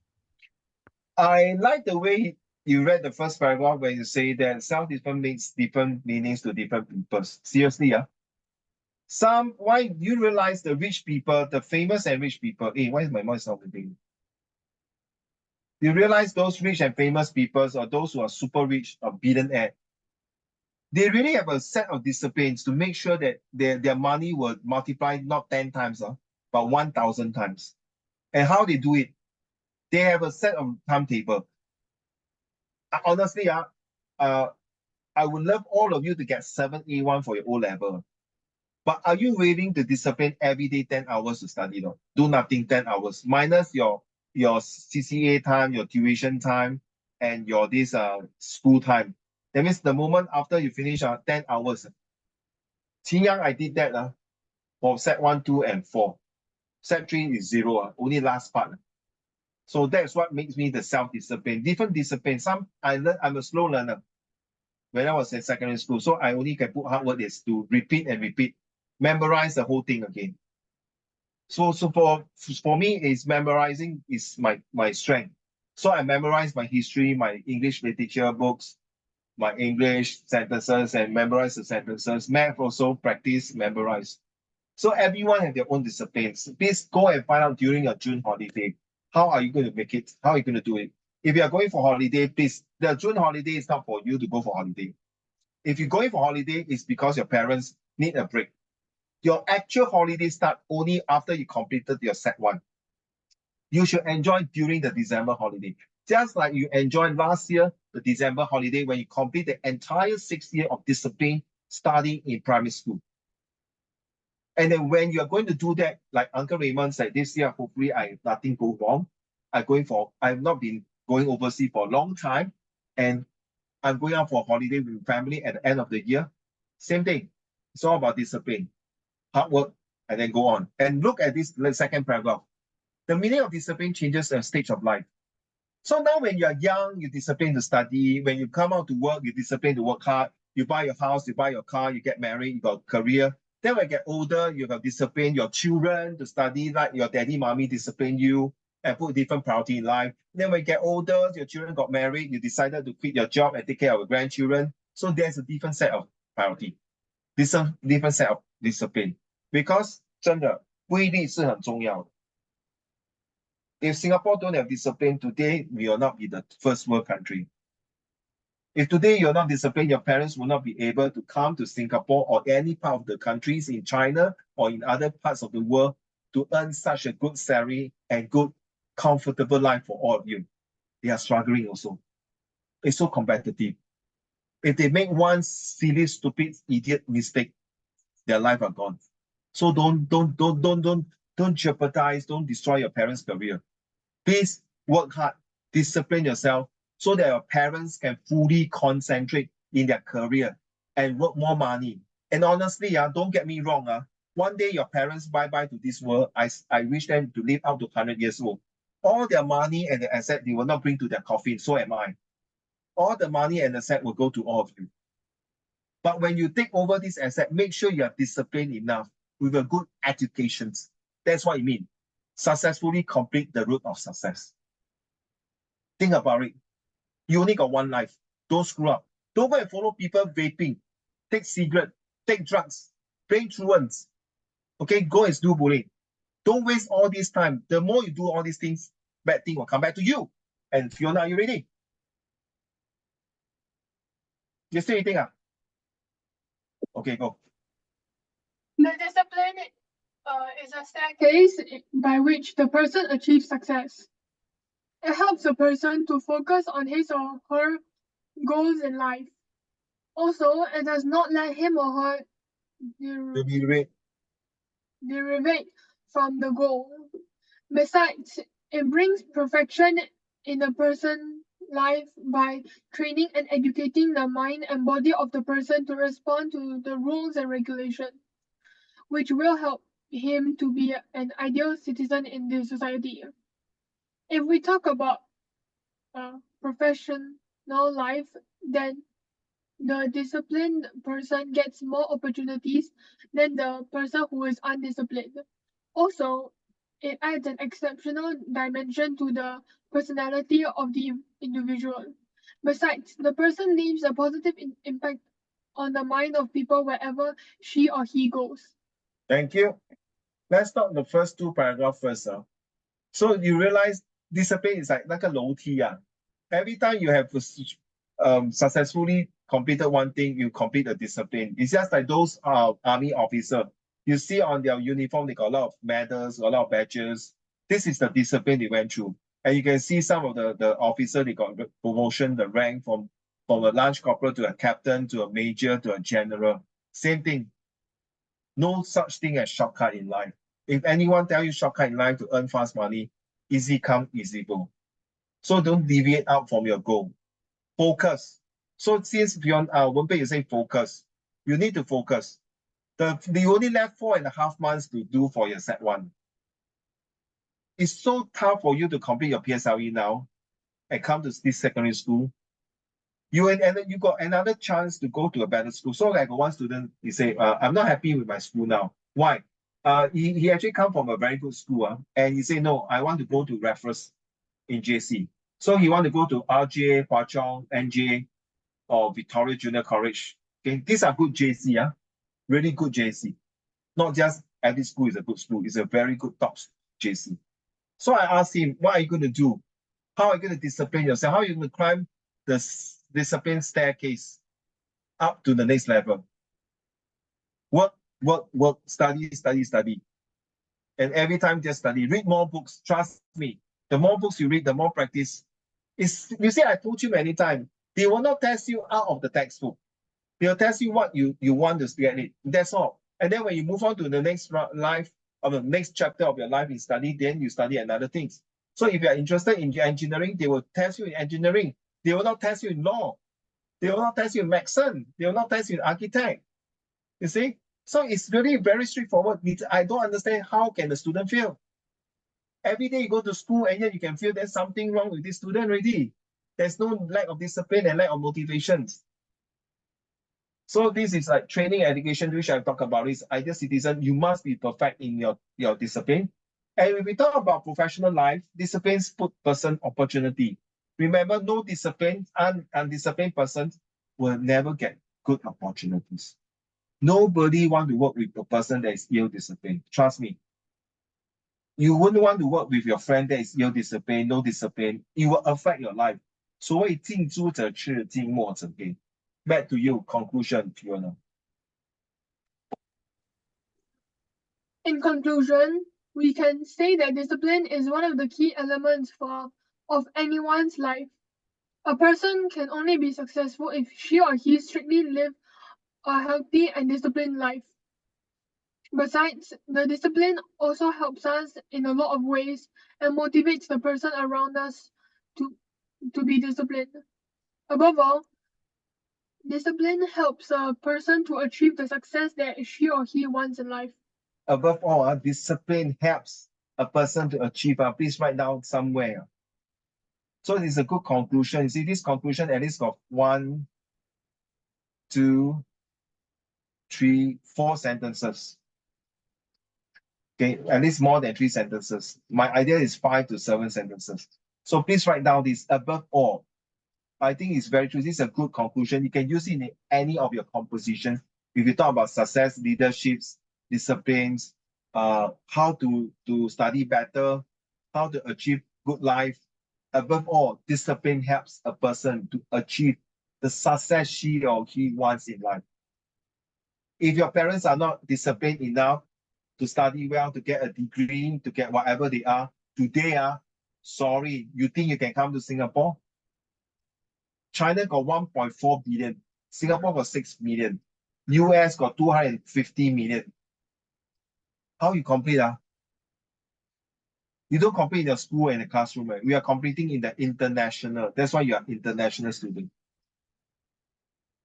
I like the way you read the first paragraph when you say that self-discipline makes different meanings to different people. Seriously, yeah. Why you realize the rich people, the famous and rich people? Hey, why is my voice not working? You realize those rich and famous people, or those who are super rich or billionaire, they really have a set of disciplines to make sure that their money will multiply not 10 times, but 1,000 times. And how they do it? They have a set of timetable. Honestly, I would love all of you to get 7A1 for your O level. But are you willing to discipline every day 10 hours to study? No? Do nothing 10 hours, minus your CCA time, your tuition time, and your school time. That means the moment after you finish 10 hours. Qin Yang, I did that for set 1, 2, and 4. Set 3 is 0, only last part. So that's what makes me the self-discipline. Different discipline. I'm a slow learner when I was in secondary school. So I only can put hard work is to repeat and repeat, memorize the whole thing again. So for me, is memorizing is my strength. So I memorize my history, my English literature books, my English sentences, and memorize the sentences. Math also practice, memorize. So everyone have their own disciplines. Please go and find out during your June holiday. How are you going to make it? How are you going to do it? If you are going for holiday, please, the June holiday is not for you to go for holiday. If you're going for holiday, it's because your parents need a break. Your actual holiday start only after you completed your set 1. You should enjoy during the December holiday. Just like you enjoyed last year, the December holiday, when you complete the entire 6 years of discipline studying in primary school. And then when you're going to do that, like Uncle Raymond said, this year, hopefully nothing go wrong. I've not been going overseas for a long time, and I'm going out for a holiday with family at the end of the year. Same thing. It's all about discipline, hard work, and then go on. And look at this second paragraph. The meaning of discipline changes the stage of life. So now when you're young, you discipline to study. When you come out to work, you discipline to work hard. You buy your house, you buy your car, you get married, you got a career. Then when you get older, you have discipline your children to study like your daddy, mommy discipline you. and put different priority in life. Then when you get older, your children got married, you decided to quit your job and take care of your grandchildren. So there's a different set of priority, different set of discipline. Because 真的规律是很重要的。If Singapore don't have discipline today, we will not be the first world country. If today you're not disciplined, your parents will not be able to come to Singapore or any part of the countries in China or in other parts of the world to earn such a good salary and good, comfortable life for all of you. They are struggling also. It's so competitive. If they make one silly, stupid, idiot mistake, their life are gone. So don't jeopardize, don't destroy your parents' career. Please work hard, discipline yourself, so that your parents can fully concentrate in their career and work more money. And honestly, don't get me wrong, one day your parents bye-bye to this world, I wish them to live up to 100 years old. All their money and the asset they will not bring to their coffin, so am I. All the money and asset will go to all of you. But when you take over this asset, make sure you are disciplined enough with a good education. That's what it means. Successfully complete the route of success. Think about it. You only got one life. Don't screw up. Don't go and follow people vaping, take cigarette, take drugs, play truants. Okay, go and do bullying. Don't waste all this time. The more you do all these things, bad thing will come back to you. And Fiona, are you ready? You still eating? Okay, go. The discipline is a staircase by which the person achieves success. It helps a person to focus on his or her goals in life. Also, it does not let him or her deviate from the goal. Besides, it brings perfection in a person's life by training and educating the mind and body of the person to respond to the rules and regulations, which will help him to be an ideal citizen in the society. If we talk about professional life, then the disciplined person gets more opportunities than the person who is undisciplined. Also, it adds an exceptional dimension to the personality of the individual. Besides, the person leaves a positive impact on the mind of people wherever she or he goes. Thank you. Let's start the first two paragraphs first. So you realize discipline is like a 楼梯. Every time you have successfully completed one thing, you complete a discipline. It's just like those army officers. You see on their uniform, they got a lot of medals, a lot of badges. This is the discipline they went through. And you can see some of the officers, they got promotion, the rank from a lance corporal to a captain, to a major, to a general. Same thing. No such thing as shortcut in life. If anyone tell you shortcut in life to earn fast money, easy come, easy go. So don't deviate out from your goal. Focus. So since beyond Wenpei, you say focus, you need to focus. You only left 4.5 months to do for your Sec1. It's so tough for you to complete your PSLE now and come to this secondary school. You got another chance to go to a better school. So like one student, he say, I'm not happy with my school now. Why? He actually come from a very good school, and he say, no, I want to go to Raffles in JC. So he want to go to RJ, Hwa Chong, NJ, or Victoria Junior College. Okay, these are good JC, really good JC. Not just every school is a good school, it's a very good top JC. So I asked him, what are you going to do? How are you going to discipline yourself? How are you going to climb the discipline staircase up to the next level? Work, study. And every time just study, read more books. Trust me, the more books you read, the more practice. You see, I told you many times, they will not test you out of the textbook. They'll test you what you want to get it. That's all. And then when you move on to the next life, or the next chapter of your life in study, then you study another things. So if you are interested in engineering, they will test you in engineering. They will not test you in law. They will not test you in medicine. They will not test you in architect. You see? So it's really very straightforward. I don't understand how can the student fail. Every day you go to school and yet you can feel there's something wrong with this student already. There's no lack of discipline and lack of motivation. So this is like training education, which I talk about is ideal citizen. You must be perfect in your discipline. And when we talk about professional life, disciplines put person opportunity. Remember, no discipline, undisciplined person will never get good opportunities. Nobody want to work with a person that is ill-disciplined. Trust me. You wouldn't want to work with your friend that is ill-disciplined, no discipline. It will affect your life. 所谓近朱者赤，近墨者黑。Back to you, conclusion, Fiona. In conclusion, we can say that discipline is one of the key elements of anyone's life. A person can only be successful if she or he strictly live a healthy and disciplined life. Besides, the discipline also helps us in a lot of ways and motivates the person around us to be disciplined. Above all, discipline helps a person to achieve the success that she or he wants in life. Above all, discipline helps a person to achieve. Please write down somewhere. So it's a good conclusion. You see, this conclusion at least got 1, 2, 3, 4 sentences. Okay, at least more than 3 sentences. My idea is 5 to 7 sentences. So please write down this. Above all, I think it's very true. This is a good conclusion. You can use it in any of your compositions. If you talk about success, leaderships, disciplines, how to study better, how to achieve good life. Above all, discipline helps a person to achieve the success she or he wants in life. If your parents are not disciplined enough to study well, to get a degree, to get whatever they are, today, sorry, you think you can come to Singapore? China got 1.4 billion. Singapore got 6 million. US got 250 million. How you compete? You don't compete in your school and the classroom. Right? We are competing in the international. That's why you are international student.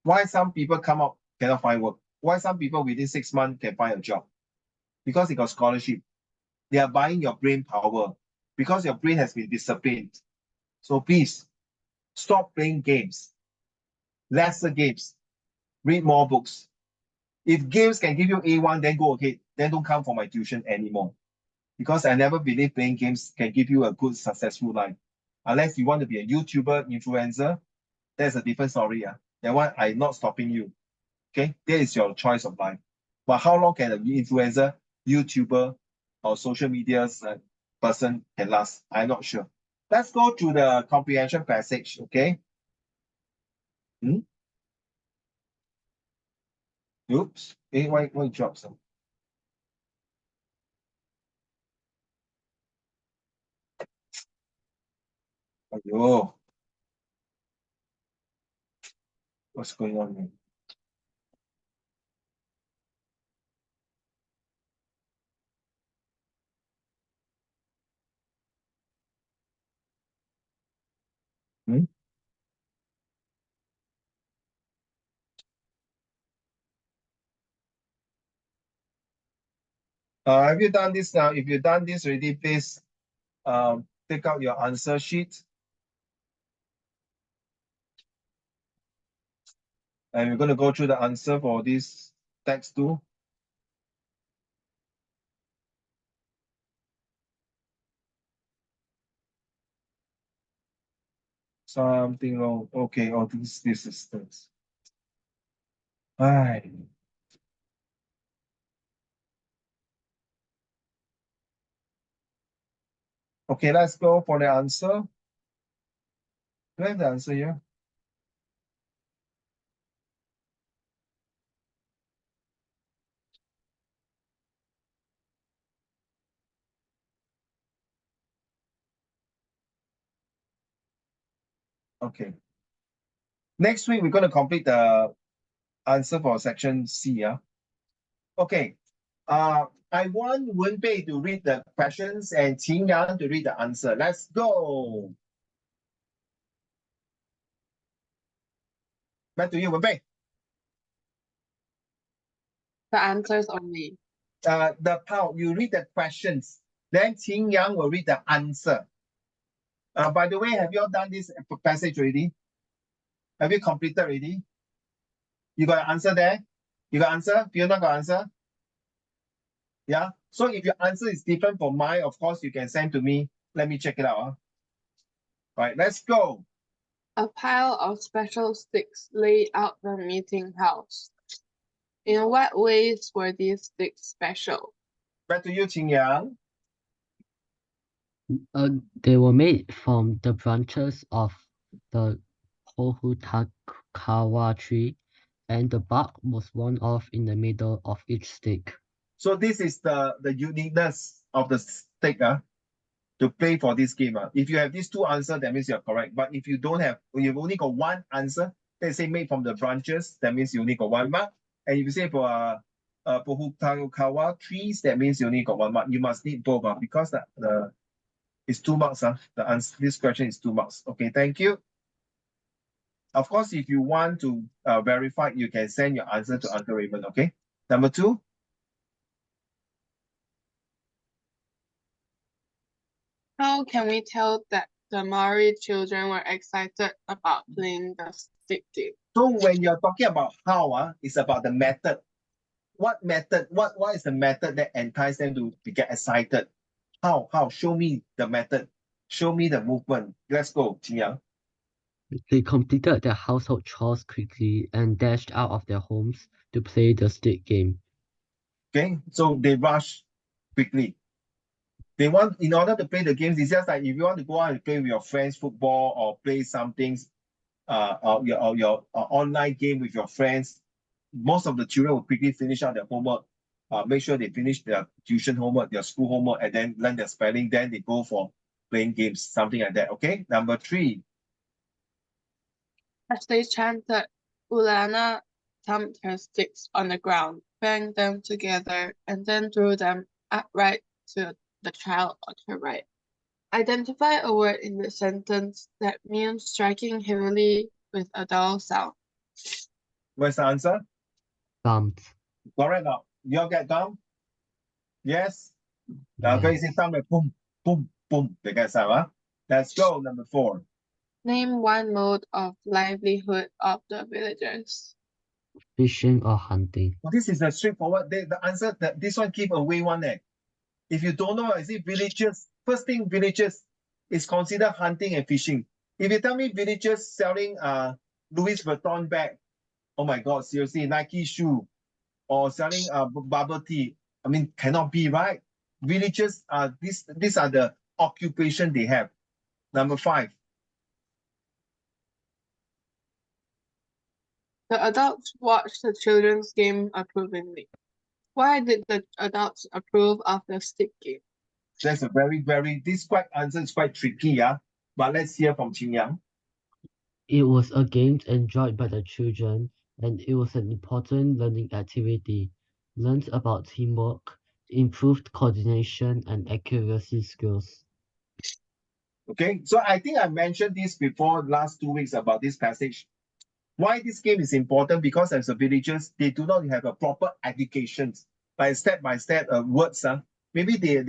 Why some people come out cannot find work? Why some people within 6 months can find a job? Because they got scholarship. They are buying your brain power because your brain has been disciplined. So please, stop playing games. Lesser games. Read more books. If games can give you A1, then go ahead. Then don't come for my tuition anymore. Because I never believe playing games can give you a good, successful life. Unless you want to be a YouTuber, influencer, that's a different story. That one, I'm not stopping you. Okay, that is your choice of life. But how long can an influencer, YouTuber, or social media person can last? I'm not sure. Let's go to the comprehension passage, okay? Oops, why drop some? Ayo. What's going on here? Have you done this now? If you've done this already, please take out your answer sheet. And we're going to go through the answer for this text too. Something wrong. Okay, oh, this is this. Right. Okay, let's go for the answer. Do I have the answer here? Okay. Next week, we're going to complete the answer for section C. Yeah. Okay. I want Wenbei to read the questions and Qin Yang to read the answer. Let's go. Back to you, Wenbei. The answers only. The Pao, you read the questions. Then Qin Yang will read the answer. By the way, have you all done this passage already? Have you completed already? You got an answer there? You got answer? Fiona got answer? Yeah? So if your answer is different from mine, of course, you can send to me. Let me check it out. All right, let's go. A pile of special sticks laid out the meeting house. In what ways were these sticks special? Back to you, Qing Yang. They were made from the branches of the Pohutakawa tree, and the bark was worn off in the middle of each stick. So this is the uniqueness of the stick to play for this game. If you have these two answers, that means you're correct. But if you don't have, you've only got one answer, let's say made from the branches, that means you only got 1 mark. And if you say for Pohutakawa trees, that means you only got 1 mark. You must need both because it's 2 marks. The answer, this question is 2 marks. Okay, thank you. Of course, if you want to verify, you can send your answer to Uncle Raymond. Okay. Number 2. How can we tell that the Maori children were excited about playing the stick game? So when you're talking about how, it's about the method. What method? What is the method that entices them to get excited? How? Show me the method. Show me the movement. Let's go, Qing Yang. They completed their household chores quickly and dashed out of their homes to play the stick game. Okay, so they rush quickly. They want, in order to play the games, it's just like if you want to go out and play with your friends football or play something, or your online game with your friends, most of the children will quickly finish out their homework, make sure they finish their tuition homework, their school homework, and then learn their spelling. Then they go for playing games, something like that. Okay, number 3. As they chanted, Ulana thumped her sticks on the ground, banged them together, and then threw them upright to the child on her right. Identify a word in the sentence that means striking heavily with a dull sound. What's the answer? Thumped. Correct. You all get down? Yes. Yes. Okay, say thumb like boom, boom, boom. They get sound. Let's go. Number 4. Name one mode of livelihood of the villagers. Fishing or hunting. Well, this is a straightforward. The answer that this one give away one. If you don't know, is it villages? First thing, villages is considered hunting and fishing. If you tell me villages selling Louis Vuitton bag, oh my God, seriously, Nike shoe, or selling bubble tea, I mean, cannot be, right? Villages are these are the occupation they have. Number 5. The adults watched the children's game approvingly. Why did the adults approve of the stick game? That's a this answer is quite tricky, but let's hear from Qing Yang. It was a game enjoyed by the children, and it was an important learning activity. Learned about teamwork, improved coordination, and accuracy skills. Okay, so I think I mentioned this before last 2 weeks about this passage. Why this game is important? Because as the villagers, they do not have a proper education, like step-by-step words. Maybe they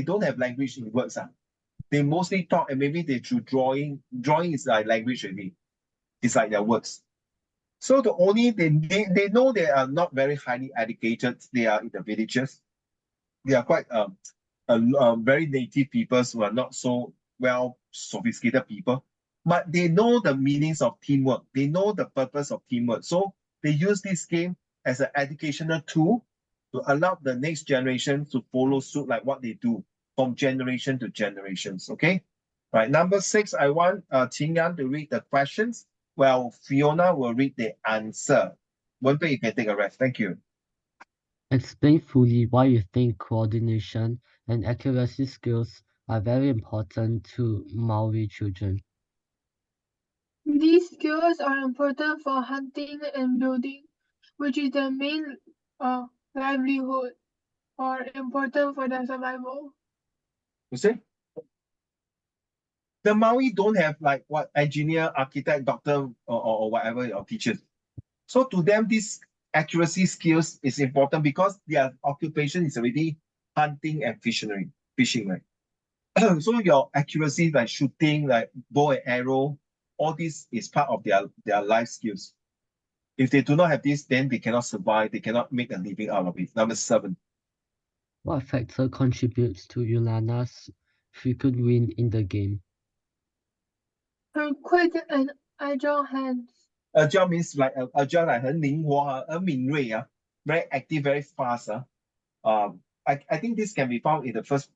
don't have language in words. They mostly talk, and maybe they through drawing. Drawing is like language already. It's like their words. So they know they are not very highly educated. They are in the villages. They are quite very native people who are not so well sophisticated people, but they know the meanings of teamwork. They know the purpose of teamwork. So they use this game as an educational tool to allow the next generation to follow suit like what they do from generation to generations. Okay. Right. Number 6, I want Qing Yan to read the questions. Well, Fiona will read the answer. Wenpei, you can take a rest. Thank you. Explain fully why you think coordination and accuracy skills are very important to Maori children. These skills are important for hunting and building, which is the main livelihood or important for their survival. You see? The Maori don't have like what engineer, architect, doctor, or whatever or teachers. So to them, this accuracy skills is important because their occupation is already hunting and fishing, right? So your accuracy, like shooting, like bow and arrow, all this is part of their life skills. If they do not have this, then they cannot survive. They cannot make a living out of it. Number 7. What factor contributes to Yulana's frequent win in the game? Her quick and agile hands. Agile means like agile 很灵活啊，很敏锐啊 very active, very fast I think this can be found in the first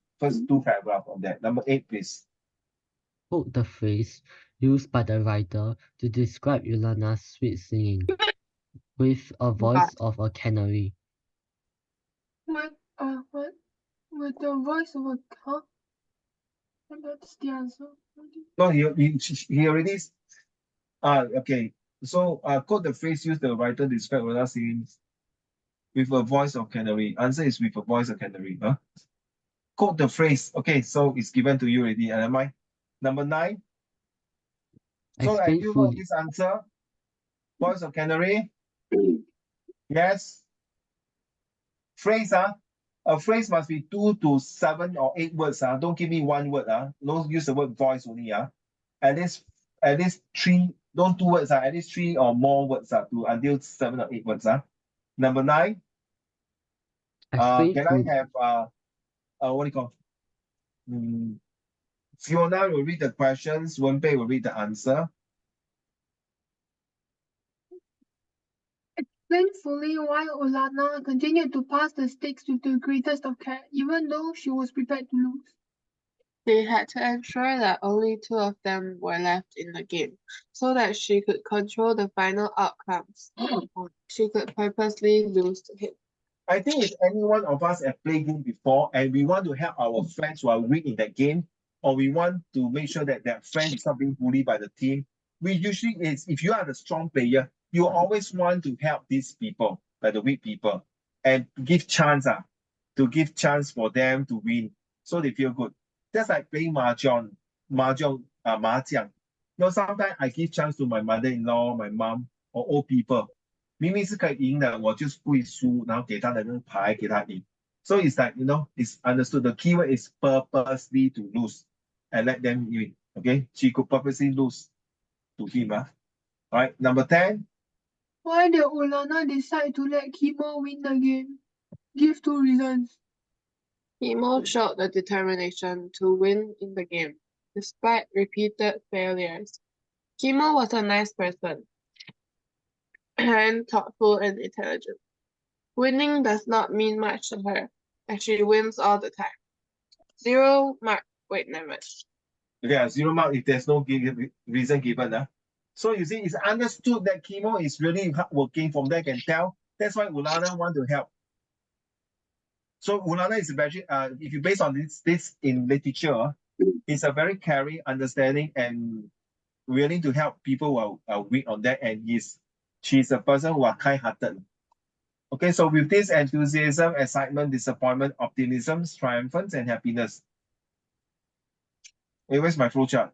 two paragraphs of that. Number 8, please. Quote the phrase used by the writer to describe Yulana's sweet singing, with a voice of a canary. With the voice of a huh? And that's the answer. No, he already. Okay. So quote the phrase used the writer to describe Yulana's singing with a voice of canary. Answer is with a voice of canary. Huh? Quote the phrase. Okay, so it's given to you already. And am I? Number 9. So Explain you know fully. this answer. Voice of canary. Yes. Phrase, a phrase must be 2 to 7 or 8 words. Don't give me one word. Don't use the word voice only. At least 3, don't 2 words. At least 3 or more words to until 7 or 8 words. Number 9. Explain Can fully. I have what do you call? Fiona will read the questions, Wenbei will read the answer. Explain fully why Olana continued to pass the stakes with the greatest of care, even though she was prepared to lose. They had to ensure that only 2 of them were left in the game, so that she could control the final outcomes. She could purposely lose to him. I think if any one of us have played game before and we want to help our friends who are weak in that game, or we want to make sure that their friend is not being bullied by the team, we usually is if you are the strong player, you always want to help these people, like the weak people, and give chance to give chance for them to win, so they feel good. That's like playing mahjong, mahjong. Sometimes I give chance to my mother-in-law, my mom, or old people. 明明是可以赢的，我就是不会输，然后给他的那个牌给他赢。So it's like, it's understood. The keyword is purposely to lose and let them win. Okay, she could purposely lose to him. All right, number 10. Why did Olana decide to let Kimo win the game? Give 2 reasons. Kimo showed the determination to win in the game, despite repeated failures. Kimo was a nice person, and thoughtful and intelligent. Winning does not mean much to her, and she wins all the time. 0 mark. Wait, never. Yeah, 0 mark if there's no reason given. So you see, it's understood that Kimo is really hardworking. From there, can tell. That's why Ulana want to help. So Ulana is very, if you base on this in literature, it's a very caring, understanding, and willing to help people who are weak on that. And she's a person who are kind-hearted. Okay, so with this enthusiasm, excitement, disappointment, optimism, triumphance, and happiness. Hey, where's my flowchart?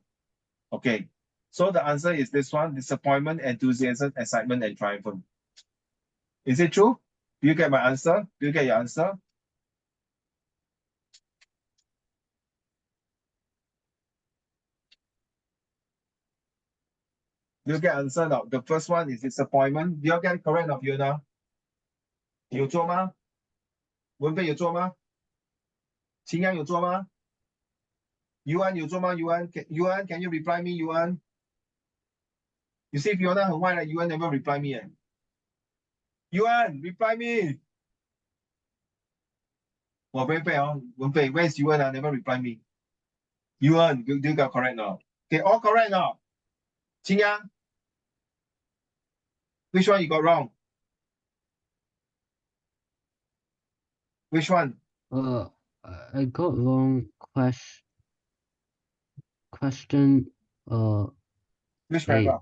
Okay, so the answer is this one: disappointment, enthusiasm, excitement, and triumphant. Is it true? Do you get my answer? Do you get your answer? Do you get answer now? The first one is disappointment. Do you get correct now, Fiona? 有做吗？文飞有做吗？秦阳有做吗？Yuan 有做吗？Yuan, can you reply me, Yuan? You see Fiona 很坏了 ，Yuan never reply me Yuan, reply me. 我very bad文飞 where's Yuan never reply me. Yuan, you got correct now. Okay, all correct now. 秦阳 which one you got wrong? Which one? I got wrong question Which 8. paragraph?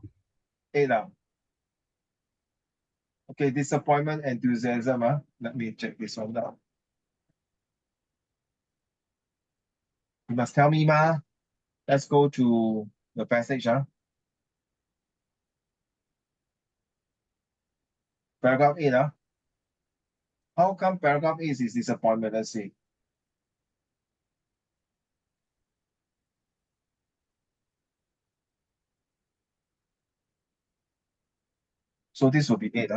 8 now. Okay, disappointment, enthusiasm. Let me check this one now. You must tell me, ma. Let's go to the passage. Paragraph 8. How come paragraph 8 is disappointment? Let's see. So this will be 8.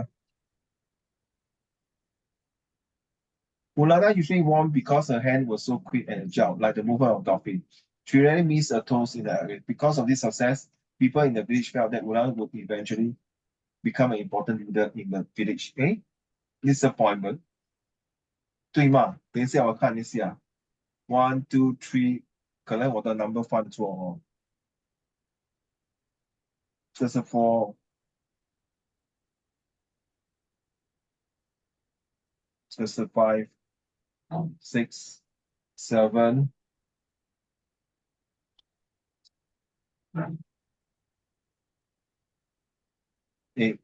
Ulana usually won because her hand was so quick and agile, like the movement of dolphin. She rarely missed a toast in the area. Because of this success, people in the village felt that Ulana would eventually become an important leader in the village. Eh? Disappointment. 对吗？等一下我看一下。1, 2, 3，可能我的 number 犯错哦。这是 4，这是 5, 6, 7, 8.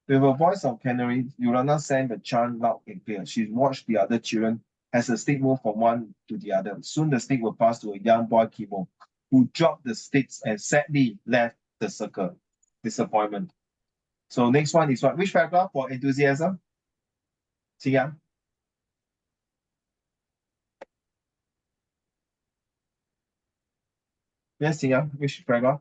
With a voice of canary, Yolanda sang the chant loud and clear. She watched the other children as the stick moved from one to the other. Soon the stick would pass to a young boy, Kimo, who dropped the sticks and sadly left the circle. Disappointment. So next one is what? Which paragraph for enthusiasm? Xing Yes, Xing which paragraph?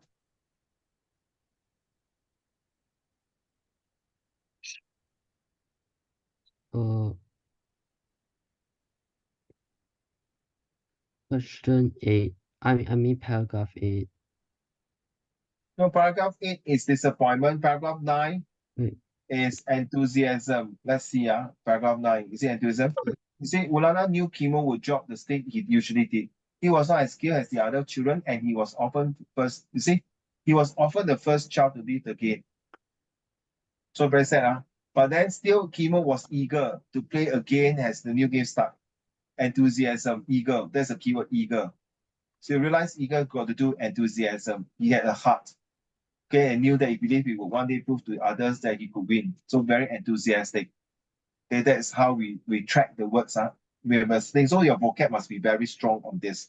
Question 8. I mean paragraph 8. No, paragraph 8 is disappointment. Paragraph 9 Wait. is enthusiasm. Let's see, paragraph 9. Is it enthusiasm? You see, Ulana knew Kimo would drop the stick he usually did. He was not as skilled as the other children, and he was often first. You see, he was often the first child to leave the game. So very sad, But then still, Kimo was eager to play again as the new game started. Enthusiasm, eager. That's a keyword, eager. So you realize eager got to do enthusiasm. He had a heart. Okay, and knew that he believed he would one day prove to others that he could win. So very enthusiastic. Okay, that's how we track the words. We must think, so your vocab must be very strong on this.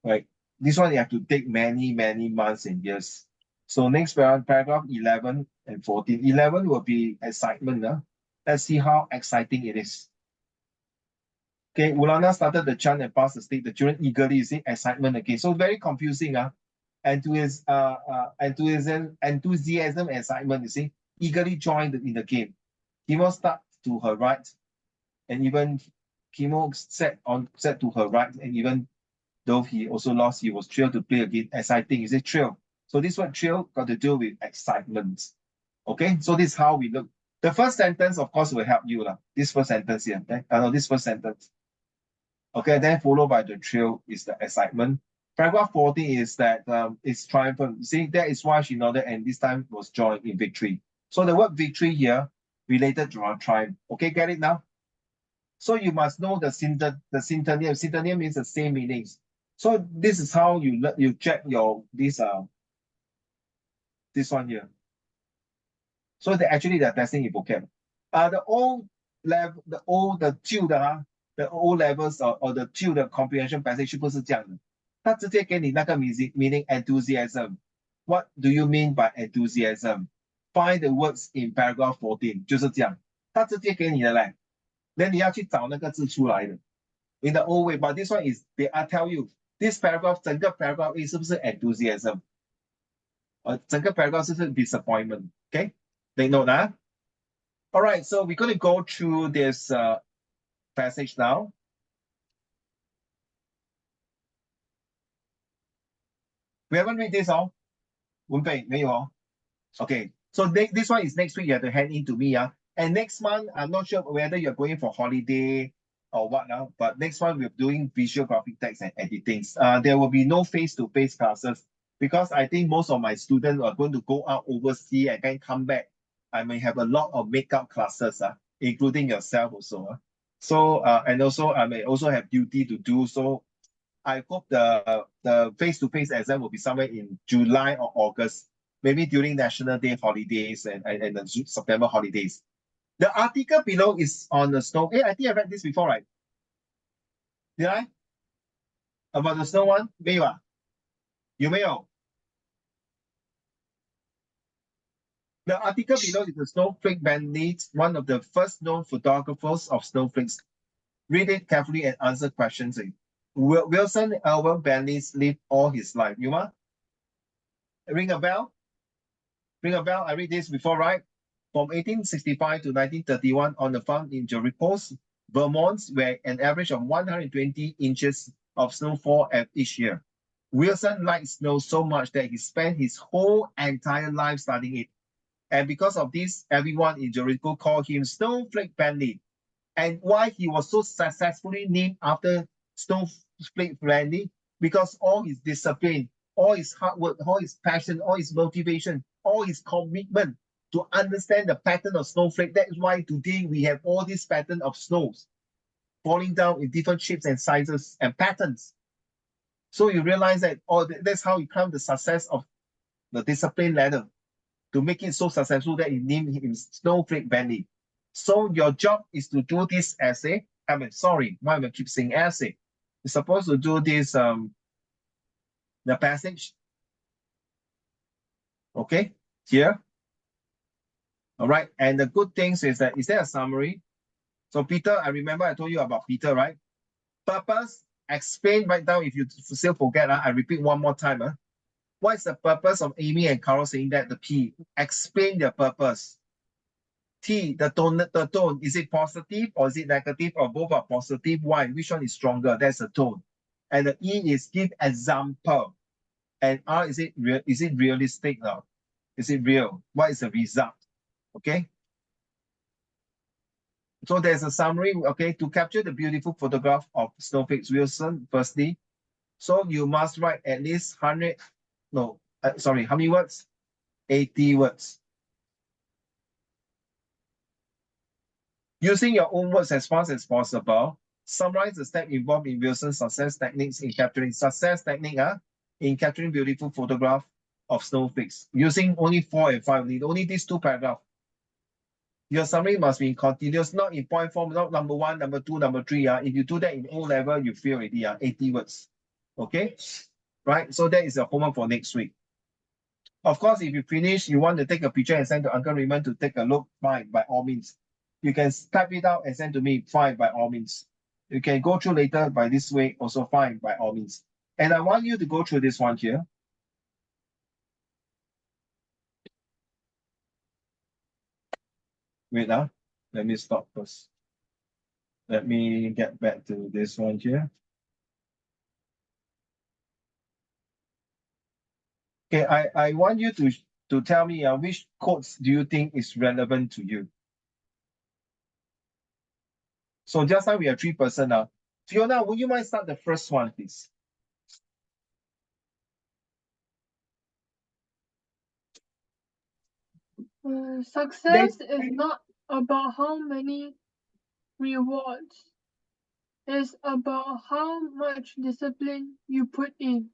Right? This one you have to take many, many months and years. So next paragraph 11 and 14. 11 will be excitement. Let's see how exciting it is. Okay, Ulana started the chant and passed the stick. The children eagerly, you see, excitement again. So very confusing. Enthusiasm, excitement, you see, eagerly joined in the game. Kimo start to her right, and even Kimo sat to her right, and even though he also lost, he was thrilled to play again. Exciting, you see, thrill. So this word thrill got to do with excitement. Okay, so this is how we look. The first sentence, of course, will help you. This first sentence here. Okay? This first sentence. Okay, then followed by the thrill is the excitement. Paragraph 14 is that it's triumphant. See, that is why she nodded and this time was joined in victory. So the word victory here related to our triumph. Okay, get it now? So you must know the synonym. Synonym means the same meanings. So this is how you check your this one here. So they're testing your vocab. The old level, the O levels or the 旧的 comprehension passage 不是这样的，它直接给你那个 meaning enthusiasm. What do you mean by enthusiasm? Find the words in paragraph 14，就是这样，它直接给你的嘞，那你要去找那个字出来的。In the old way, but this one is I tell you, this paragraph 整个 paragraph A 是不是 enthusiasm？整个 paragraph 是不是 disappointment？ Okay, take note All right, so we're going to go through this passage now. We haven't read this all. 文本没有哦。Okay, so this one is next week. You have to hand in to me. And next month, I'm not sure whether you're going for holiday or what now, but next month we're doing visual graphic text and editing. There will be no face-to-face classes because I think most of my students are going to go out overseas and then come back. I may have a lot of makeup classes, including yourself also. So, and also I may also have duty to do. So I hope the face-to-face exam will be somewhere in July or August, maybe during National Day holidays and the September holidays. The article below is on the snow. I think I read this before, right? Did I? About the snow one? 没有啊？有没有？ The article below is the snowflake bandit, one of the first known photographers of snowflakes. Read it carefully and answer questions. Wilson Elwell Bandits lived all his life. You want? Ring a bell? Ring a bell? I read this before, right? From 1865 to 1931 on the farm in Jericho, Vermont, where an average of 120 inches of snowfall each year. Wilson liked snow so much that he spent his whole entire life studying it. And because of this, everyone in Jericho called him Snowflake Bentley. And why he was so successfully named after Snowflake Bentley? Because all his discipline, all his hard work, all his passion, all his motivation, all his commitment to understand the pattern of snowflake. That is why today we have all this pattern of snows falling down in different shapes and sizes and patterns. So you realize that that's how you climb the success of the discipline ladder to make it so successful that you named him Snowflake Bentley. So your job is to do this essay. Why am I keep saying essay? You're supposed to do this the passage. Okay, here. All right, and the good things is that, is there a summary? So Peter, I remember I told you about Peter, right? Purpose, explain right now if you still forget, I repeat one more time. What is the purpose of Amy and Carol saying that? The P, explain their purpose. T, the tone, is it positive or is it negative or both are positive? Why? Which one is stronger? That's the tone. And the E is give example. And R, is it realistic now? Is it real? What is the result? Okay. So there's a summary, okay, to capture the beautiful photograph of snowflakes, Wilson, firstly. So you must write at least 100, how many words? 80 words. Using your own words as fast as possible, summarize the steps involved in Wilson's success techniques in capturing beautiful photograph of snowflakes. Using only 4 and 5, only these 2 paragraphs. Your summary must be continuous, not in point form, not number 1, number 2, number 3. If you do that in O level, you fail already. 80 words. Okay? Right? So that is the homework for next week. Of course, if you finish, you want to take a picture and send to Uncle Raymond to take a look, fine, by all means. You can type it out and send to me, fine, by all means. You can go through later by this way, also fine, by all means. And I want you to go through this one here. Wait, let me stop first. Let me get back to this one here. Okay, I want you to tell me which quotes do you think is relevant to you? So just now we have 3 person now. Fiona, would you mind start the first one, please? Success is not about how many rewards. It's about how much discipline you put in.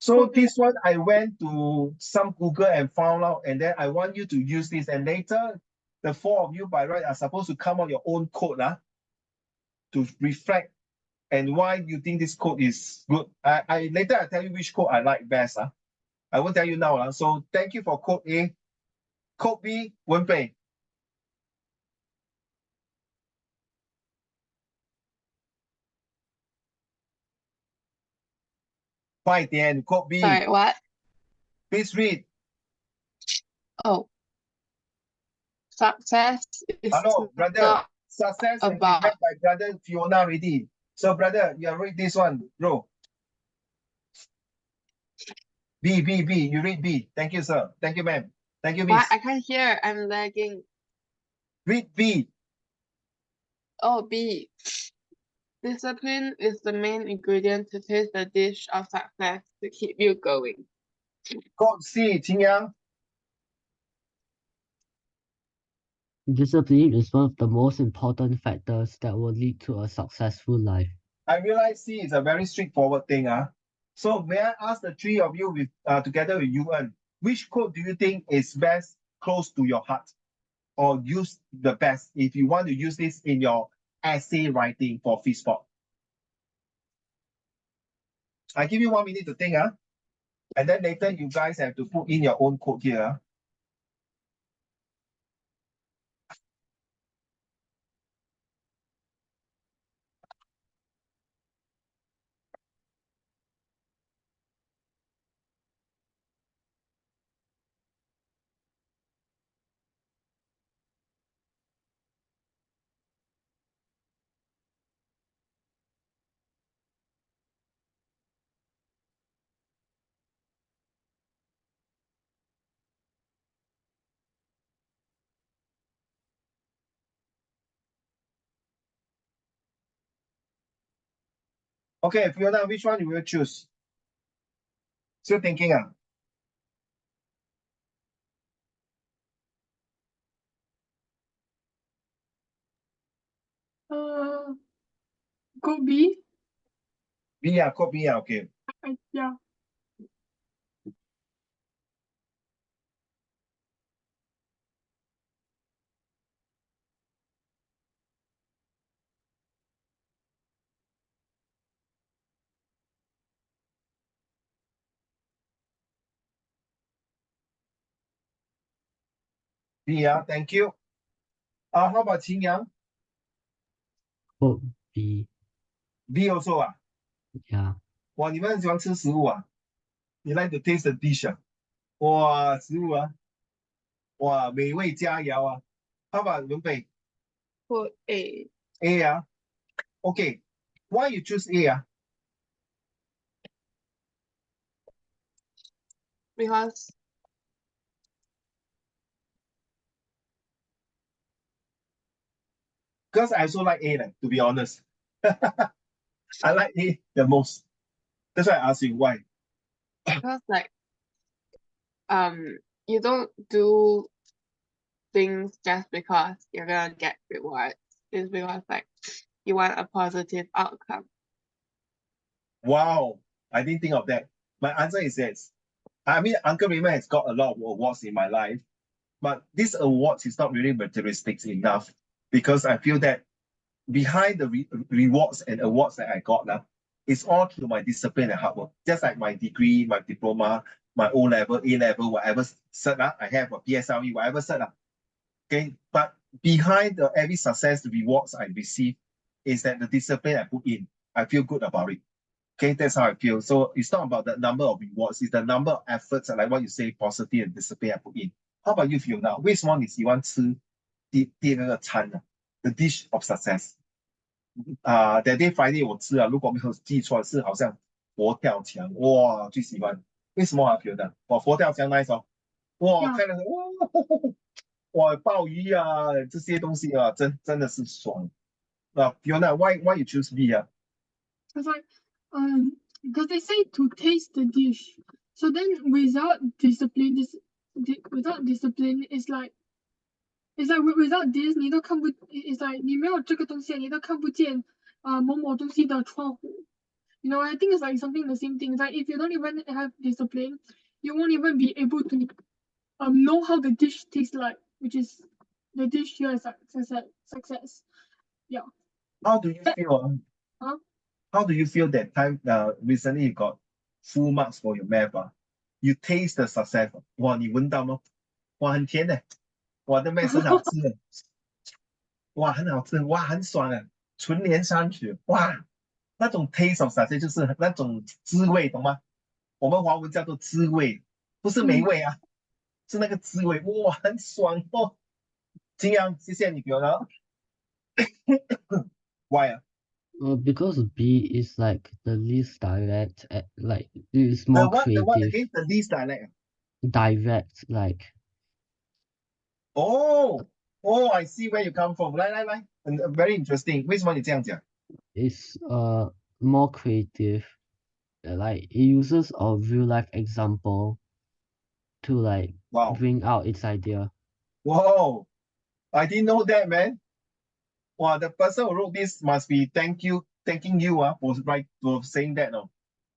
So this one, I went to some Google and found out, and then I want you to use this. And later, the 4 of you by right are supposed to come on your own code to reflect and why you think this code is good. Later I'll tell you which code I like best. I won't tell you now. So thank you for code A. Code B, Wenpei. Fine, then code B. Sorry, what? Please read. Oh. Success is Hello, brother. not Success has been about read by brother Fiona already. So brother, you read this one, bro. B. You read B. Thank you, sir. Thank you, ma'am. Thank you, miss. what? I can't hear. I'm lagging. Read B. Oh, B. Discipline is the main ingredient to taste the dish of success to keep you going. Code C, Qingyang. Discipline is one of the most important factors that will lead to a successful life. I realize C is a very straightforward thing. So may I ask the 3 of you with together with Yuan, which code do you think is best close to your heart or use the best if you want to use this in your essay writing for FISPOT? I give you 1 minute to think. And then later you guys have to put in your own code here. Okay, Fiona, which one you will choose? Still thinking, ah? Go B. B, ah, code B, ah, okay. Yeah. B, ah, thank you. How about Qing Yang? Code B. B also, ah? Yeah. 哇，你们很喜欢吃食物啊？你 like to taste the dish 啊？哇，食物啊，哇，美味佳肴啊。How about 文北 Put A A 啊？Okay, why you choose A 啊？ because Because I also like A, to be honest. I like A the most. That's why I ask you why. like you don't do things just because you're gonna get rewards. It's because like you want a positive outcome. Wow, I didn't think of that. My answer is yes. I mean, Uncle Raymond has got a lot of awards in my life, but this awards is not really materialistic enough because I feel that behind the rewards and awards that I got now, it's all through my discipline and hard work. Just like my degree, my diploma, my O level, A level, whatever cert I have, a PSLE, whatever cert. Okay, but behind every success, the rewards I receive is that the discipline I put in, I feel good about it. Okay, that's how I feel. So it's not about the number of rewards, it's the number of efforts, like what you say, positive and discipline I put in. How about you, Fiona? 为什么你喜欢吃第二个餐呢？The dish of success. That day Friday 我吃啊，如果没有记错是好像佛跳墙，哇，最喜欢。为什么啊，Fiona？哇，佛跳墙 nice 哦，哇，看了哇，哇，鲍鱼啊，这些东西啊，真的是爽。Fiona, why you choose B 啊？ It's like, because they say to taste the dish. So then without discipline, without discipline, it's like without this, 你都看不 it's like 你没有这个东西，你都看不见某某东西的窗户。You know, I think it's like something the same thing. It's like if you don't even have discipline, you won't even be able to know how the dish tastes like, which is the dish here is like success. Yeah. How do you feel? Huh? How do you feel that time recently you got full marks for your math? You taste the success. 哇，你闻到吗？哇，很甜的，哇，的 math 很好吃的，哇，很好吃，哇，很爽啊，纯连三曲，哇，那种 taste of success 就是那种滋味，懂吗？我们华文叫做滋味，不是美味啊，是那个滋味，哇，很爽哦。金阳，谢谢你给我的。Why 啊？ Because B is like the least direct, like it's The more one creative. again, the least dialect. Direct, like Oh, oh, I see where you come from. 来，very interesting. 为什么你这样讲？ it's more creative. Like it uses a real life example to like Wow, bring out its idea. wow, I didn't know that, man. Wow, the person who wrote this must be thanking you for saying that. No,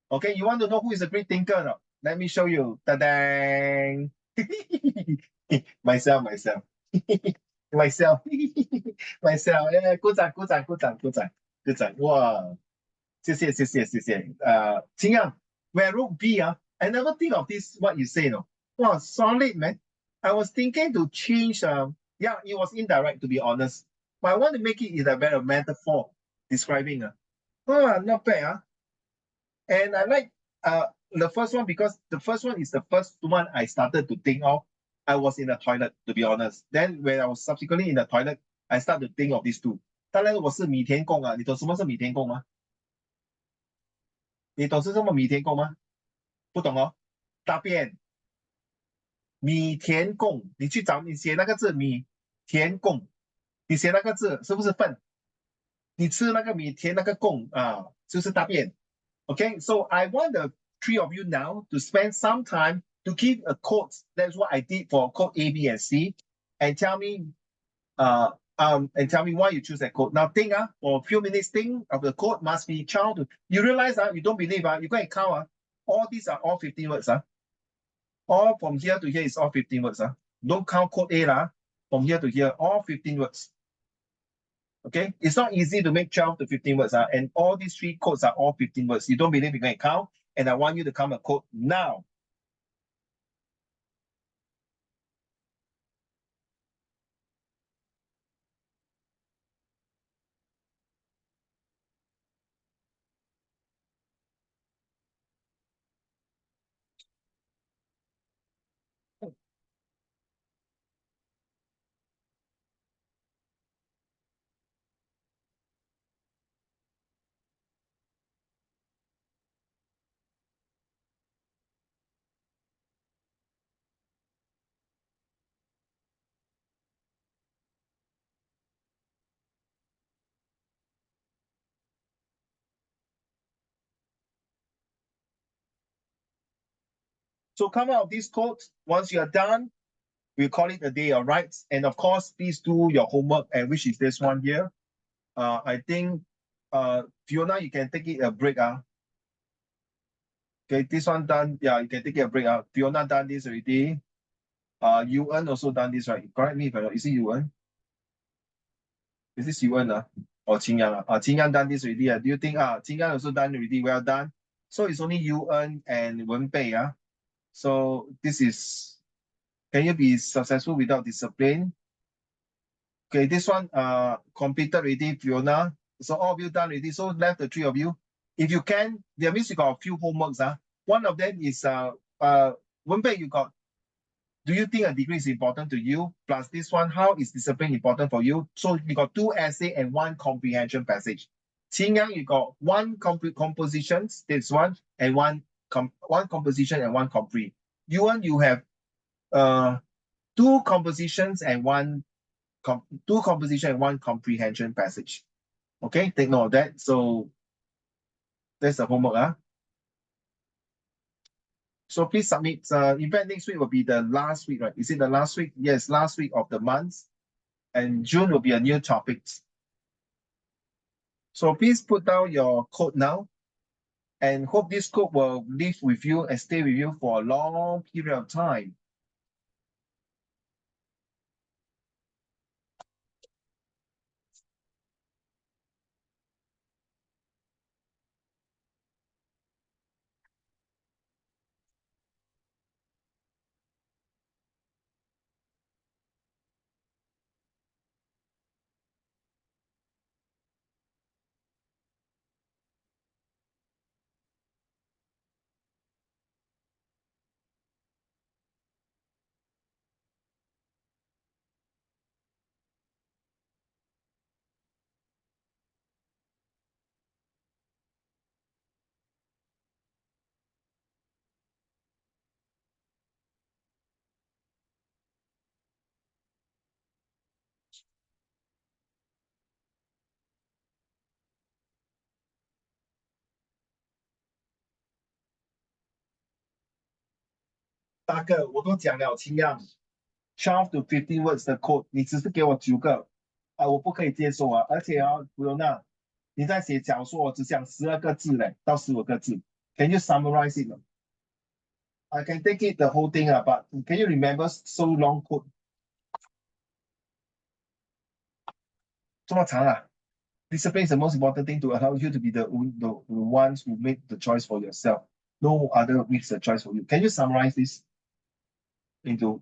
okay, you want to know who is a great thinker? No? Let me show you. Ta-dang! myself, myself, myself. Yeah, 鼓掌。哇，谢谢。金阳，when I wrote B, I never think of this, what you say, no. Wow, solid, man. I was thinking to change, yeah, it was indirect, to be honest. But I want to make it in a better metaphor describing. Not bad. And I like the first one because the first one is the first one I started to think of. I was in the toilet, to be honest. Then when I was subsequently in the toilet, I started to think of these two. 当然我是米田共啊，你懂什么是米田共吗？你懂是什么米田共吗？不懂哦。大便，米田共，你去找你写那个字米田共，你写那个字是不是粪？你吃那个米填那个供啊，就是大便。Okay, so I want the three of you now to spend some time to give a code. That's what I did for code A, B, and C, and tell me, why you choose that code. Now think, for a few minutes, think of the code must be child. You realize, you don't believe, you go and count, all these are all 15 words, all from here to here is all 15 words, Don't count code A, from here to here, all 15 words. Okay, it's not easy to make 12 to 15 words, and all these three codes are all 15 words. You don't believe you can count, and I want you to count a code now. So come out of this code. Once you are done, we call it a day, all right? And of course, please do your homework, and which is this one here. I think, Fiona, you can take it a break. Okay, this one done. Yeah, you can take it a break. Fiona done this already. Yuan also done this, right? Correct me if I'm not. Is it Yuan? Is this Yuan? Or Qing Yang? Qing Yang done this already. Do you think Qing Yang also done already? Well done. So it's only Yuan and Wen Bei. So this is, can you be successful without discipline? Okay, this one completed already, Fiona. So all of you done already. So left the three of you. If you can, there means you got a few homeworks. One of them is Wen Bei, you got, do you think a degree is important to you? Plus this one, how is discipline important for you? So you got 2 essay and 1 comprehension passage. Qing Yang, you got 1 compositions, this one, and one composition and 1 compre. Yuan, you have 2 compositions and 1 comprehension passage. Okay, take note of that. So that's the homework. So please submit. In fact, next week will be the last week, right? Is it the last week? Yes, last week of the month. And June will be a new topic. So please put down your code now, and hope this code will live with you and stay with you for a long period of time.大哥，我都讲了，清样12 to 15 words 的 code，你只是给我9个，我不可以接受啊！而且不用那，你在写小说，我只讲12个字嘞，到15个字。Can you summarize it? I can take it the whole thing, but can you remember so long code? 这么长啊？Discipline is the most important thing to allow you to be the ones who make the choice for yourself. No other makes the choice for you. Can you summarize this into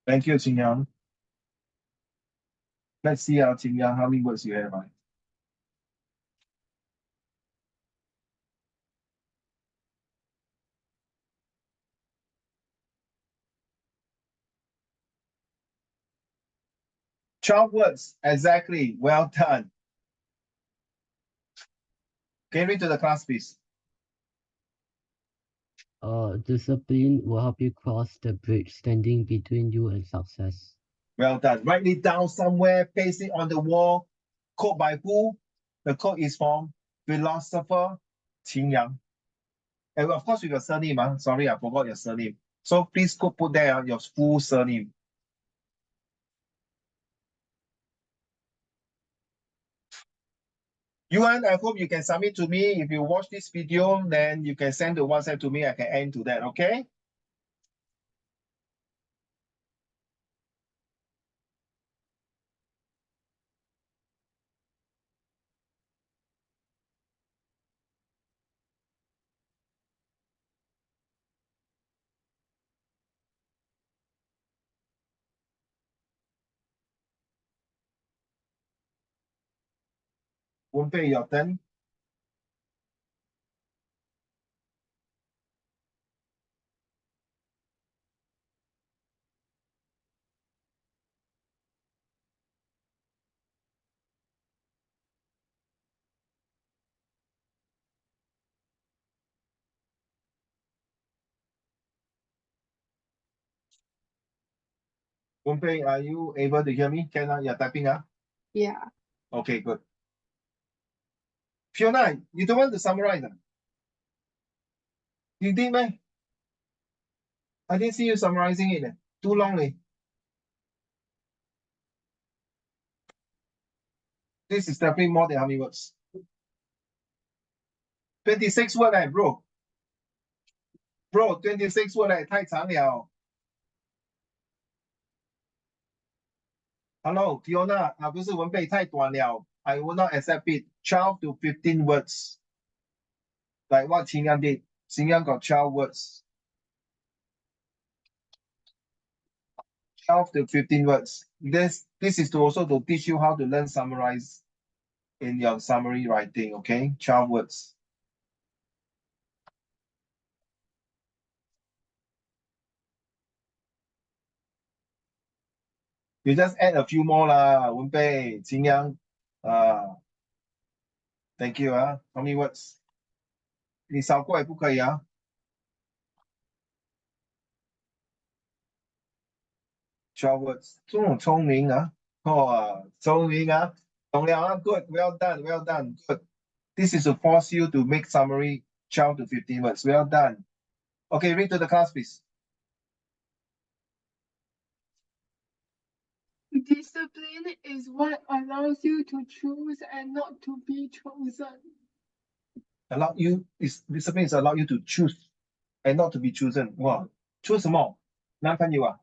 Thank you, Qing Yang. Let's see, Qing Yang, how many words you have. 12 words, exactly. Well done. Can you read to the class, please? Discipline will help you cross the bridge standing between you and success. Well done. Write it down somewhere, paste it on the wall. Quote by who? The quote is from philosopher Qin Yang. And of course, with your surname. Sorry, I forgot your surname. So please put there your full surname. Yuan, I hope you can submit to me. If you watch this video, then you can send the WhatsApp to me. I can end to that, okay? Won't pay your turn. Won't pay, are you able to hear me? Can you're typing? Yeah. Okay, good. Fiona, you don't want to summarize? You did, man? I didn't see you summarizing it. Too long. This is definitely more than how many words? 26 words, bro. Bro, 26 words, 太长了。Hello, Fiona, 不是文背太短了。I will not accept it. 12 to 15 words. Like what Qin Yang did. Qin Yang got 12 words. 12 to 15 words. This is also to teach you how to learn summarize in your summary writing, okay? 12 words. You just add a few more lah, Wenpei, Qin Yang. Thank you. How many words? 你少过也不可以啊。12 words. 这种聪明啊，聪明啊，懂了啊 ，good, well done, well done, good. This is to force you to make summary 12 to 15 words. Well done. Okay, read to the class, please. Discipline is what allows you to choose and not to be chosen. Discipline is allow you to choose and not to be chosen. 哇，choose 什么？男朋友啊？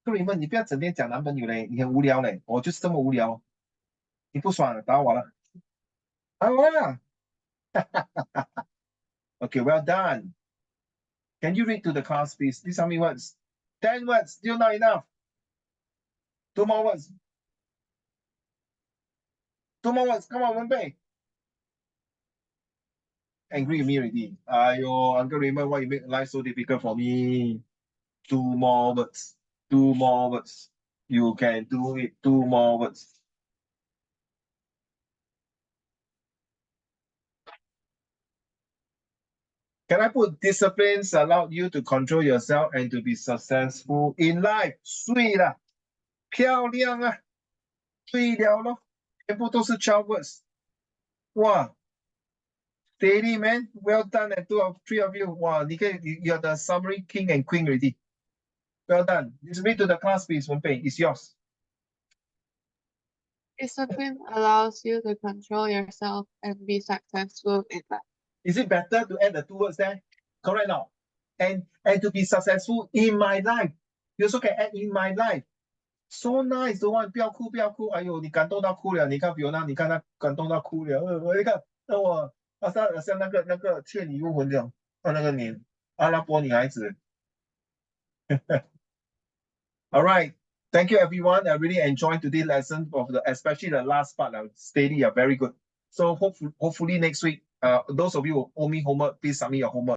各位们，你不要整天讲男朋友嘞，你很无聊嘞。我就是这么无聊，你不爽打我了，打我了。Okay, well done. Can you read to the class, please? These how many words? 10 words, still not enough. 2 more words. 2 more words. Come on, Wenpei. Angry with me already. Ayo, Uncle Raymond, why you make life so difficult for me? 2 more words. 2 more words. You can do it. 2 more words. Can I put disciplines allow you to control yourself and to be successful in life? 睡了，漂亮啊，对了咯，全部都是 12 words。哇 ，steady man, well done, and 3 of you. 哇，you're the summary king and queen already. Well done. Just read to the class, please. Wenpei, it's yours. Discipline allows you to control yourself and be successful in life. Is it better to add the 2 words there? Correct now. And to be successful in my life. You also can add in my life. So nice, the one 不要哭，不要哭。哎呦，你感动到哭了。你看 Fiona，你看他感动到哭了。我一看，我像那个倩女幽魂这样，那个脸，阿拉伯女孩子。All right. Thank you, everyone. I really enjoyed today's lesson, especially the last part. Steady, very good. So hopefully next week, those of you who owe me homework, please submit your homework.